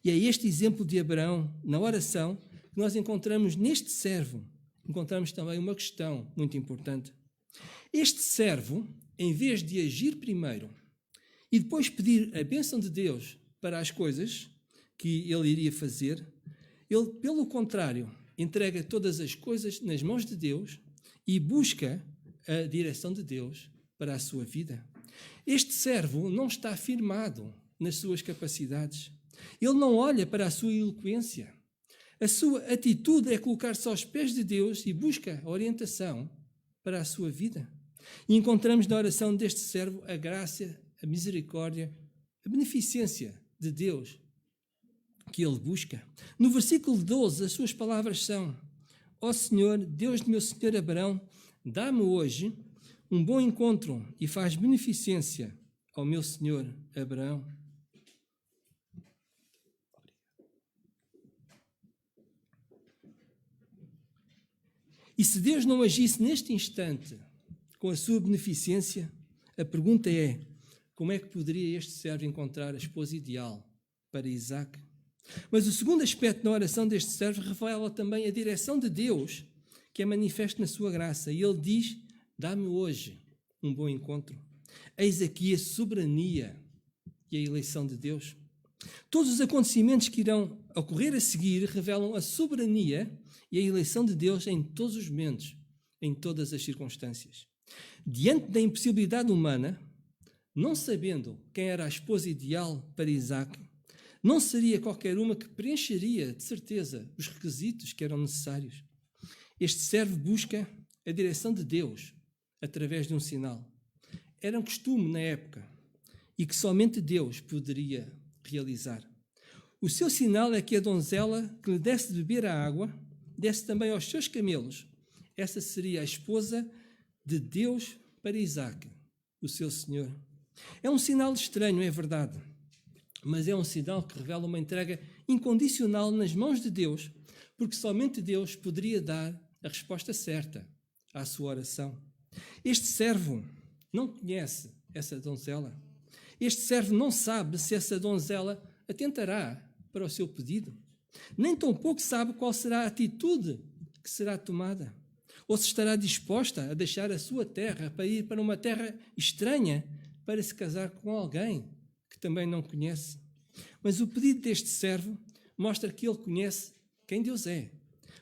E é este exemplo de Abraão na oração que nós encontramos neste servo. Encontramos também uma questão muito importante. Este servo, em vez de agir primeiro e depois pedir a bênção de Deus para as coisas que ele iria fazer, ele, pelo contrário, entrega todas as coisas nas mãos de Deus e busca a direção de Deus para a sua vida. Este servo não está firmado nas suas capacidades. Ele não olha para a sua eloquência. A sua atitude é colocar-se aos pés de Deus e busca orientação para a sua vida. E encontramos na oração deste servo a graça, a misericórdia, a beneficência de Deus que ele busca. No versículo 12, as suas palavras são: ó Senhor, Deus de meu Senhor Abraão, dá-me hoje um bom encontro e faz beneficência ao meu Senhor Abraão. E se Deus não agisse neste instante com a sua beneficência, a pergunta é: como é que poderia este servo encontrar a esposa ideal para Isaac? Mas o segundo aspecto na oração deste servo revela também a direção de Deus, que é manifesta na sua graça. E ele diz: dá-me hoje um bom encontro. Eis aqui a soberania e a eleição de Deus. Todos os acontecimentos que irão ocorrer a seguir revelam a soberania e a eleição de Deus em todos os momentos, em todas as circunstâncias. Diante da impossibilidade humana, não sabendo quem era a esposa ideal para Isaac, não seria qualquer uma que preencheria, de certeza, os requisitos que eram necessários. Este servo busca a direção de Deus através de um sinal. Era um costume na época e que somente Deus poderia realizar. O seu sinal é que a donzela que lhe desse de beber a água, desse também aos seus camelos. Essa seria a esposa de Deus para Isaac, o seu Senhor. É um sinal estranho, é verdade, mas é um sinal que revela uma entrega incondicional nas mãos de Deus, porque somente Deus poderia dar a resposta certa à sua oração. Este servo não conhece essa donzela. Este servo não sabe se essa donzela atentará para o seu pedido, nem tampouco sabe qual será a atitude que será tomada, ou se estará disposta a deixar a sua terra para ir para uma terra estranha para se casar com alguém que também não conhece. Mas o pedido deste servo mostra que ele conhece quem Deus é,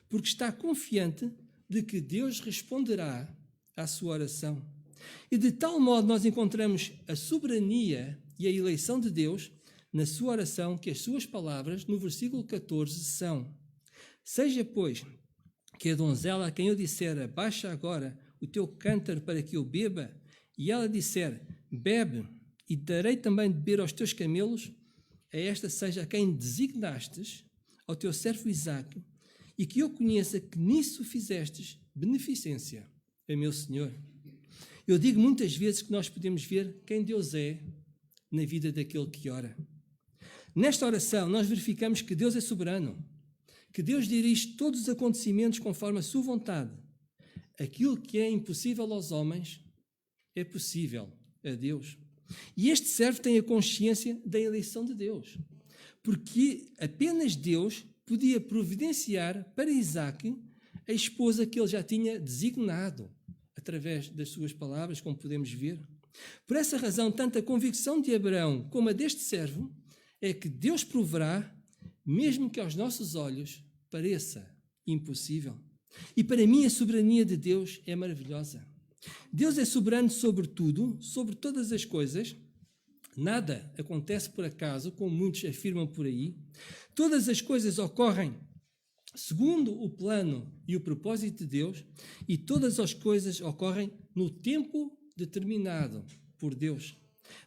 porque está confiante de que Deus responderá à sua oração. E de tal modo nós encontramos a soberania e a eleição de Deus na sua oração, que as suas palavras, no versículo 14, são: seja, pois, que a donzela a quem eu disser, abaixa agora o teu cântaro para que eu beba, e ela disser, bebe, e darei também de beber aos teus camelos, a esta seja a quem designastes, ao teu servo Isaque, e que eu conheça que nisso fizestes beneficência a meu Senhor. Eu digo muitas vezes que nós podemos ver quem Deus é na vida daquele que ora. Nesta oração, nós verificamos que Deus é soberano, que Deus dirige todos os acontecimentos conforme a sua vontade. Aquilo que é impossível aos homens é possível a Deus. E este servo tem a consciência da eleição de Deus, porque apenas Deus podia providenciar para Isaque a esposa que ele já tinha designado, através das suas palavras, como podemos ver. Por essa razão, tanto a convicção de Abraão como a deste servo é que Deus proverá, mesmo que aos nossos olhos pareça impossível. E para mim a soberania de Deus é maravilhosa. Deus é soberano sobre tudo, sobre todas as coisas. Nada acontece por acaso, como muitos afirmam por aí. Todas as coisas ocorrem segundo o plano e o propósito de Deus, e todas as coisas ocorrem no tempo determinado por Deus.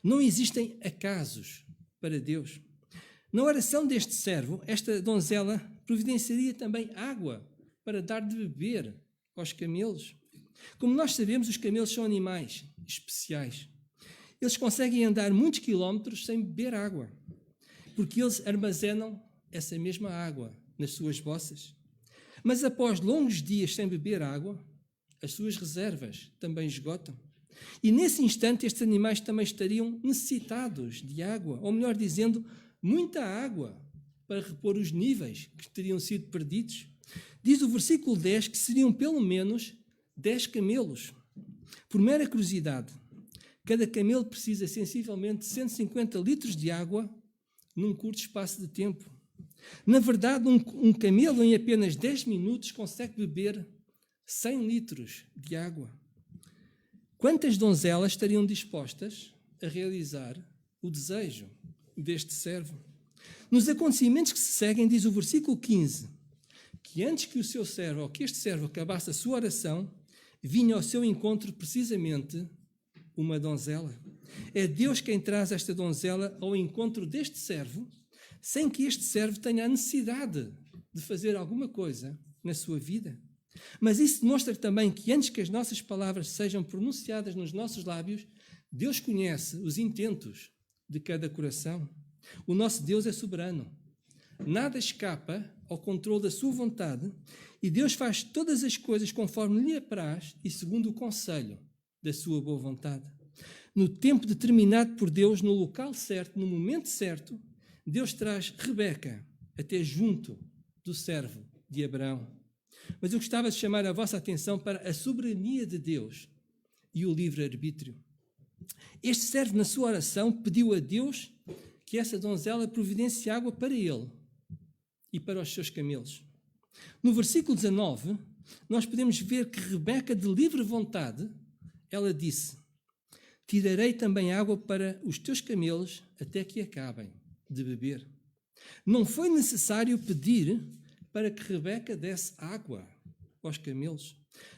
Não existem acasos para Deus. Na oração deste servo, esta donzela providenciaria também água para dar de beber aos camelos. Como nós sabemos, os camelos são animais especiais. Eles conseguem andar muitos quilómetros sem beber água, porque eles armazenam essa mesma água nas suas bossas. Mas após longos dias sem beber água, as suas reservas também esgotam. E nesse instante estes animais também estariam necessitados de água, ou melhor dizendo, muita água para repor os níveis que teriam sido perdidos. Diz o versículo 10 que seriam pelo menos 10 camelos. Por mera curiosidade, cada camelo precisa sensivelmente de 150 litros de água num curto espaço de tempo. Na verdade, um camelo em apenas 10 minutos consegue beber 100 litros de água. Quantas donzelas estariam dispostas a realizar o desejo deste servo? Nos acontecimentos que se seguem, diz o versículo 15, que antes que o seu servo, ou que este servo acabasse a sua oração, vinha ao seu encontro precisamente uma donzela. É Deus quem traz esta donzela ao encontro deste servo, sem que este servo tenha a necessidade de fazer alguma coisa na sua vida. Mas isso demonstra também que antes que as nossas palavras sejam pronunciadas nos nossos lábios, Deus conhece os intentos de cada coração. O nosso Deus é soberano. Nada escapa ao controle da sua vontade e Deus faz todas as coisas conforme lhe apraz e segundo o conselho da sua boa vontade. No tempo determinado por Deus, no local certo, no momento certo, Deus traz Rebeca até junto do servo de Abraão. Mas eu gostava de chamar a vossa atenção para a soberania de Deus e o livre-arbítrio. Este servo, na sua oração, pediu a Deus que essa donzela providencie água para ele e para os seus camelos. No versículo 19, nós podemos ver que Rebeca, de livre vontade, ela disse: tirarei também água para os teus camelos até que acabem de beber. Não foi necessário pedir para que Rebeca desse água aos camelos.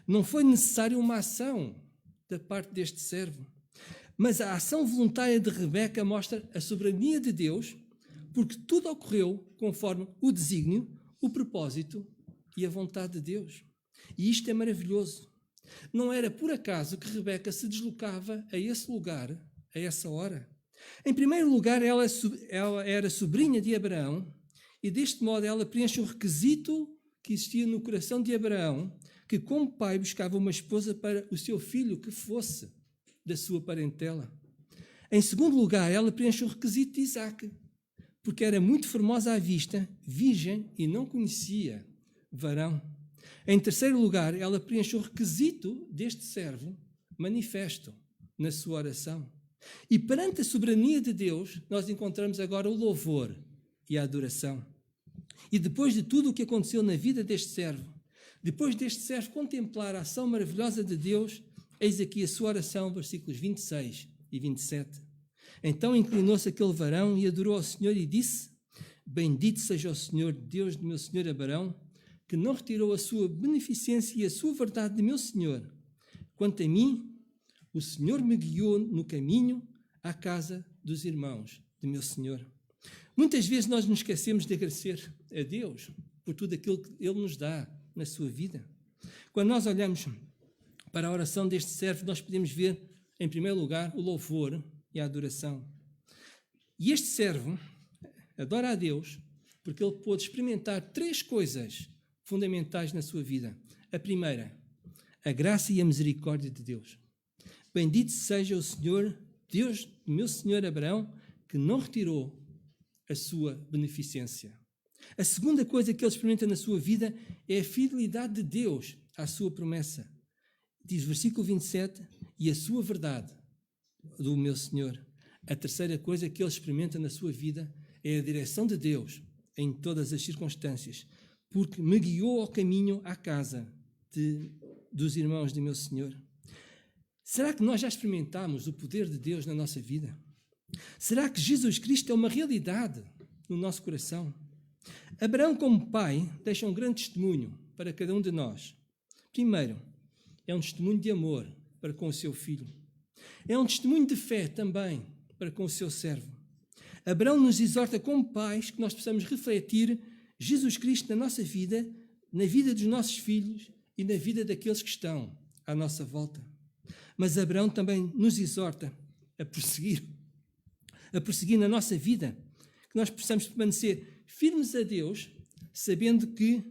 Não foi necessário uma ação da parte deste servo. Mas a ação voluntária de Rebeca mostra a soberania de Deus, porque tudo ocorreu conforme o desígnio, o propósito e a vontade de Deus. E isto é maravilhoso. Não era por acaso que Rebeca se deslocava a esse lugar, a essa hora. Em primeiro lugar, ela era sobrinha de Abraão e deste modo ela preenche um requisito que existia no coração de Abraão, que como pai buscava uma esposa para o seu filho que fosse da sua parentela. Em segundo lugar, ela preenche o requisito de Isaac, porque era muito formosa à vista, virgem e não conhecia varão. Em terceiro lugar, ela preenche o requisito deste servo manifesto na sua oração. E perante a soberania de Deus, nós encontramos agora o louvor e a adoração. E depois de tudo o que aconteceu na vida deste servo, depois deste servo contemplar a ação maravilhosa de Deus, eis aqui a sua oração, versículos 26 e 27. Então inclinou-se aquele varão e adorou ao Senhor e disse: Bendito seja o Senhor, Deus de meu senhor Abraão, que não retirou a sua beneficência e a sua verdade de meu senhor. Quanto a mim, o Senhor me guiou no caminho à casa dos irmãos de meu senhor. Muitas vezes nós nos esquecemos de agradecer a Deus por tudo aquilo que Ele nos dá na sua vida. Quando nós olhamos para a oração deste servo, nós podemos ver, em primeiro lugar, o louvor e a adoração. E este servo adora a Deus porque ele pôde experimentar três coisas fundamentais na sua vida. A primeira, a graça e a misericórdia de Deus. Bendito seja o Senhor, Deus de meu senhor Abraão, que não retirou a sua beneficência. A segunda coisa que ele experimenta na sua vida é a fidelidade de Deus à sua promessa. Diz o versículo 27, e a sua verdade do meu Senhor. A terceira coisa que ele experimenta na sua vida é a direção de Deus em todas as circunstâncias, porque me guiou ao caminho à casa dos irmãos de meu Senhor. Será que nós já experimentámos o poder de Deus na nossa vida? Será que Jesus Cristo é uma realidade no nosso coração? Abraão, como pai, deixa um grande testemunho para cada um de nós. Primeiro, é um testemunho de amor para com o seu filho. É um testemunho de fé também para com o seu servo. Abraão nos exorta como pais que nós possamos refletir Jesus Cristo na nossa vida, na vida dos nossos filhos e na vida daqueles que estão à nossa volta. Mas Abraão também nos exorta a prosseguir na nossa vida, que nós possamos permanecer firmes a Deus, sabendo que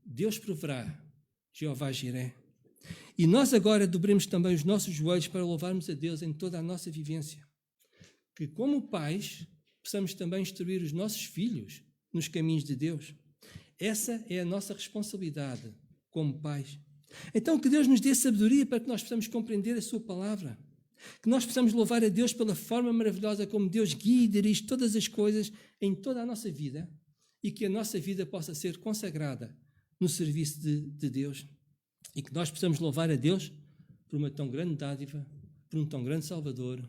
Deus proverá, Jeová Jiré. E nós agora dobremos também os nossos joelhos para louvarmos a Deus em toda a nossa vivência. Que como pais possamos também instruir os nossos filhos nos caminhos de Deus. Essa é a nossa responsabilidade como pais. Então que Deus nos dê sabedoria para que nós possamos compreender a sua palavra. Que nós possamos louvar a Deus pela forma maravilhosa como Deus guia e dirige todas as coisas em toda a nossa vida e que a nossa vida possa ser consagrada no serviço de Deus e que nós possamos louvar a Deus por uma tão grande dádiva, por um tão grande Salvador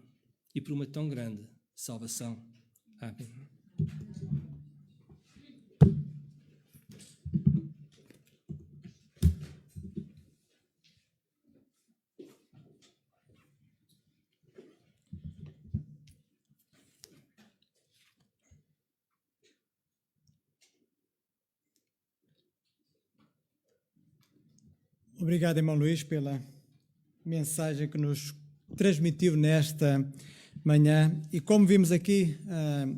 e por uma tão grande salvação. Amém. Obrigado, irmão Luís, pela mensagem que nos transmitiu nesta manhã. E como vimos aqui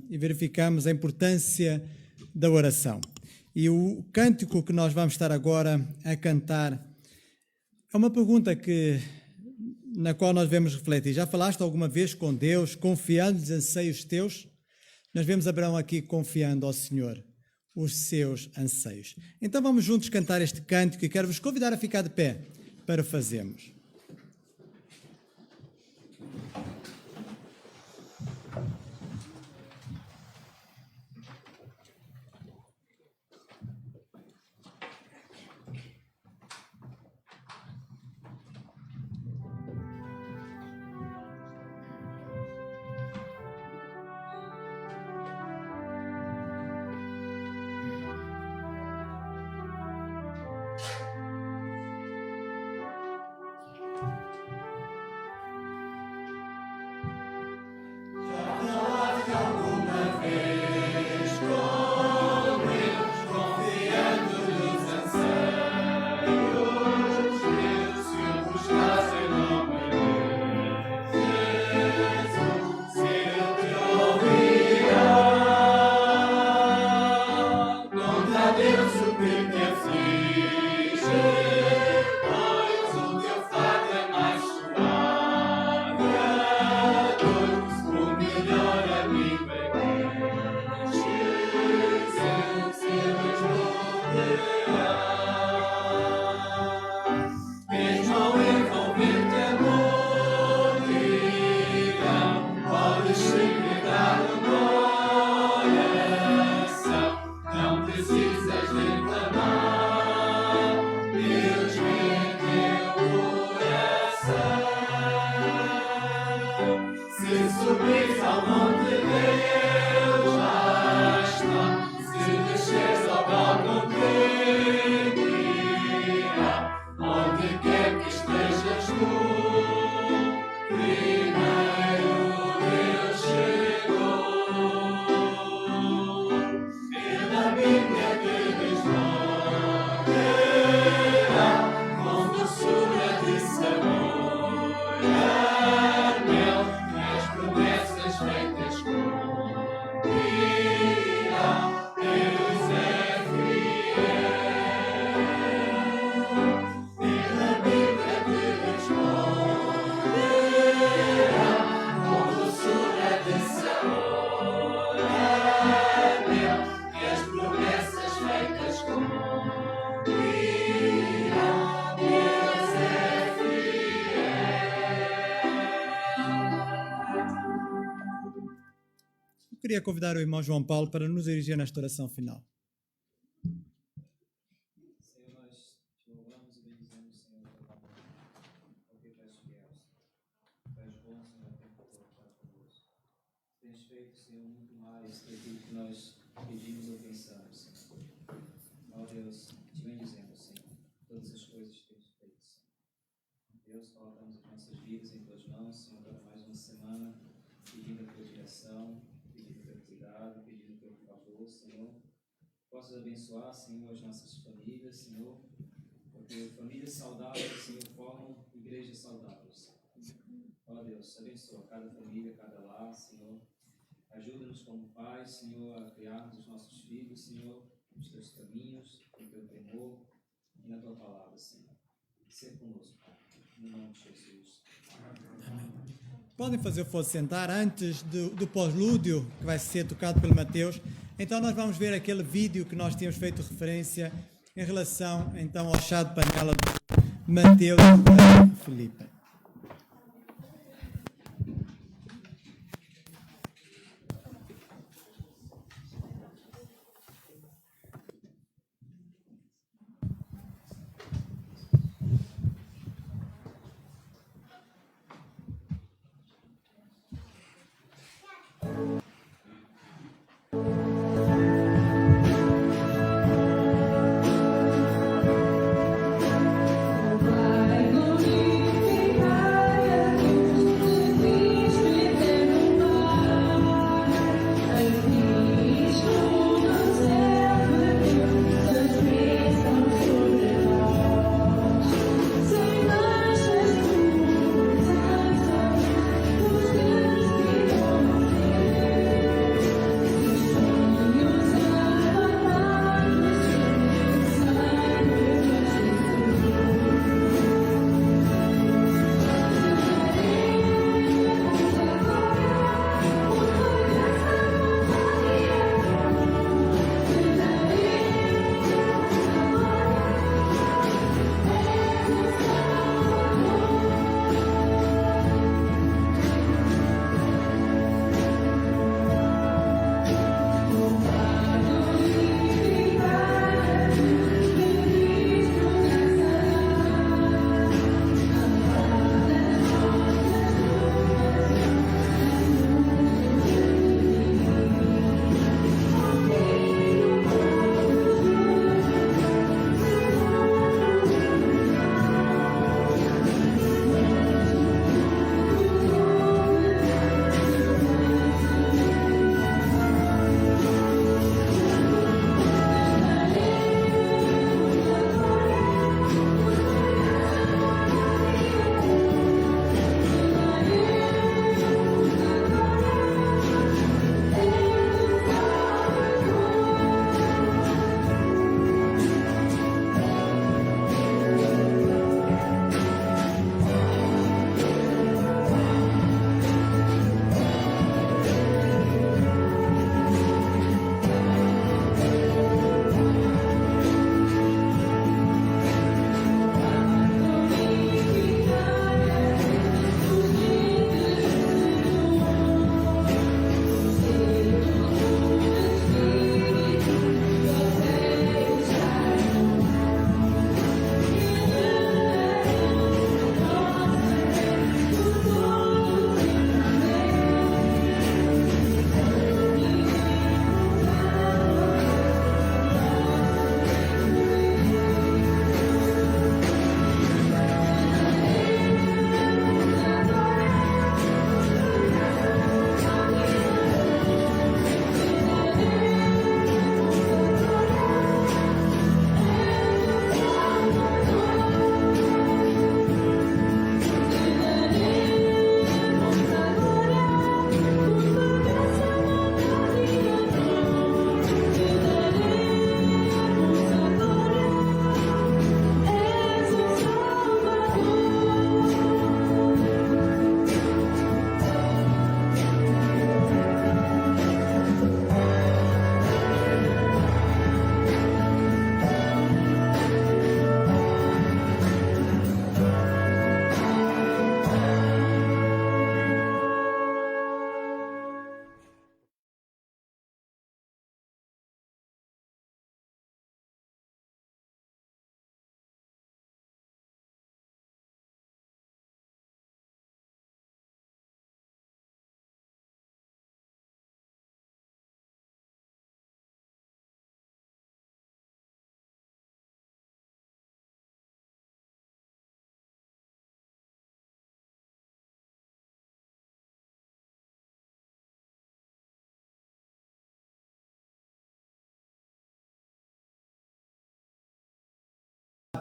e verificamos a importância da oração. E o cântico que nós vamos estar agora a cantar é uma pergunta na qual nós devemos refletir. Já falaste alguma vez com Deus, confiando nos anseios teus? Nós vemos Abraão aqui confiando ao Senhor os seus anseios. Então vamos juntos cantar este cântico e quero vos convidar a ficar de pé para fazermos. queria convidar o irmão João Paulo para nos dirigir nesta oração final. Senhor, nós te louvamos e bendizemos, Senhor, pelo amor, porque tu és fiel. Tu és bom, Senhor, o tempo todo para conosco. Tens feito, Senhor, muito mais do que nós pedimos ou pensamos, Senhor. Ó Deus, te bendizemos, Senhor, todas as coisas que tens feito, Senhor. Deus, colocamos as nossas vidas em tuas mãos, Senhor, para mais uma semana, pedindo a tua direção, pedindo o teu cuidado, pedindo o teu favor, Senhor. Possas abençoar, Senhor, as nossas famílias, Senhor, porque famílias saudáveis, Senhor, formam igrejas saudáveis. Ó Deus, abençoa cada família, cada lar, Senhor. Ajuda-nos como pais, Senhor, a criarmos os nossos filhos, Senhor, nos teus caminhos, no teu temor e na tua palavra, Senhor. Ser conosco, Pai, no nome de Jesus. Podem fazer o fosse sentar antes do pós-lúdio, que vai ser tocado pelo Mateus. Então nós vamos ver aquele vídeo que nós tínhamos feito referência em relação então ao chá de panela de Mateus e Filipe. Vai comigo.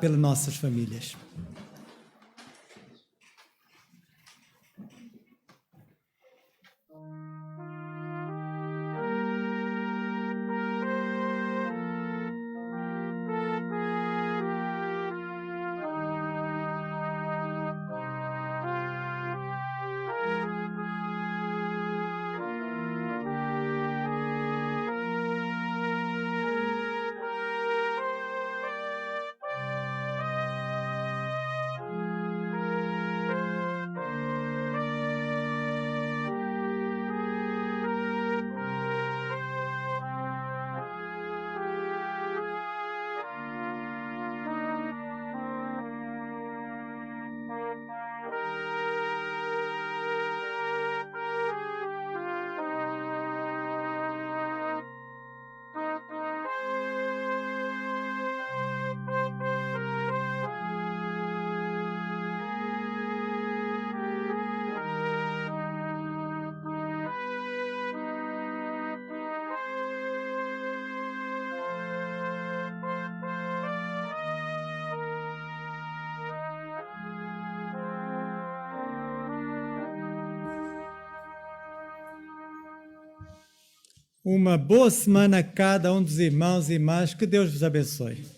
pelas nossas famílias. Uma boa semana a cada um dos irmãos e irmãs. Que Deus vos abençoe.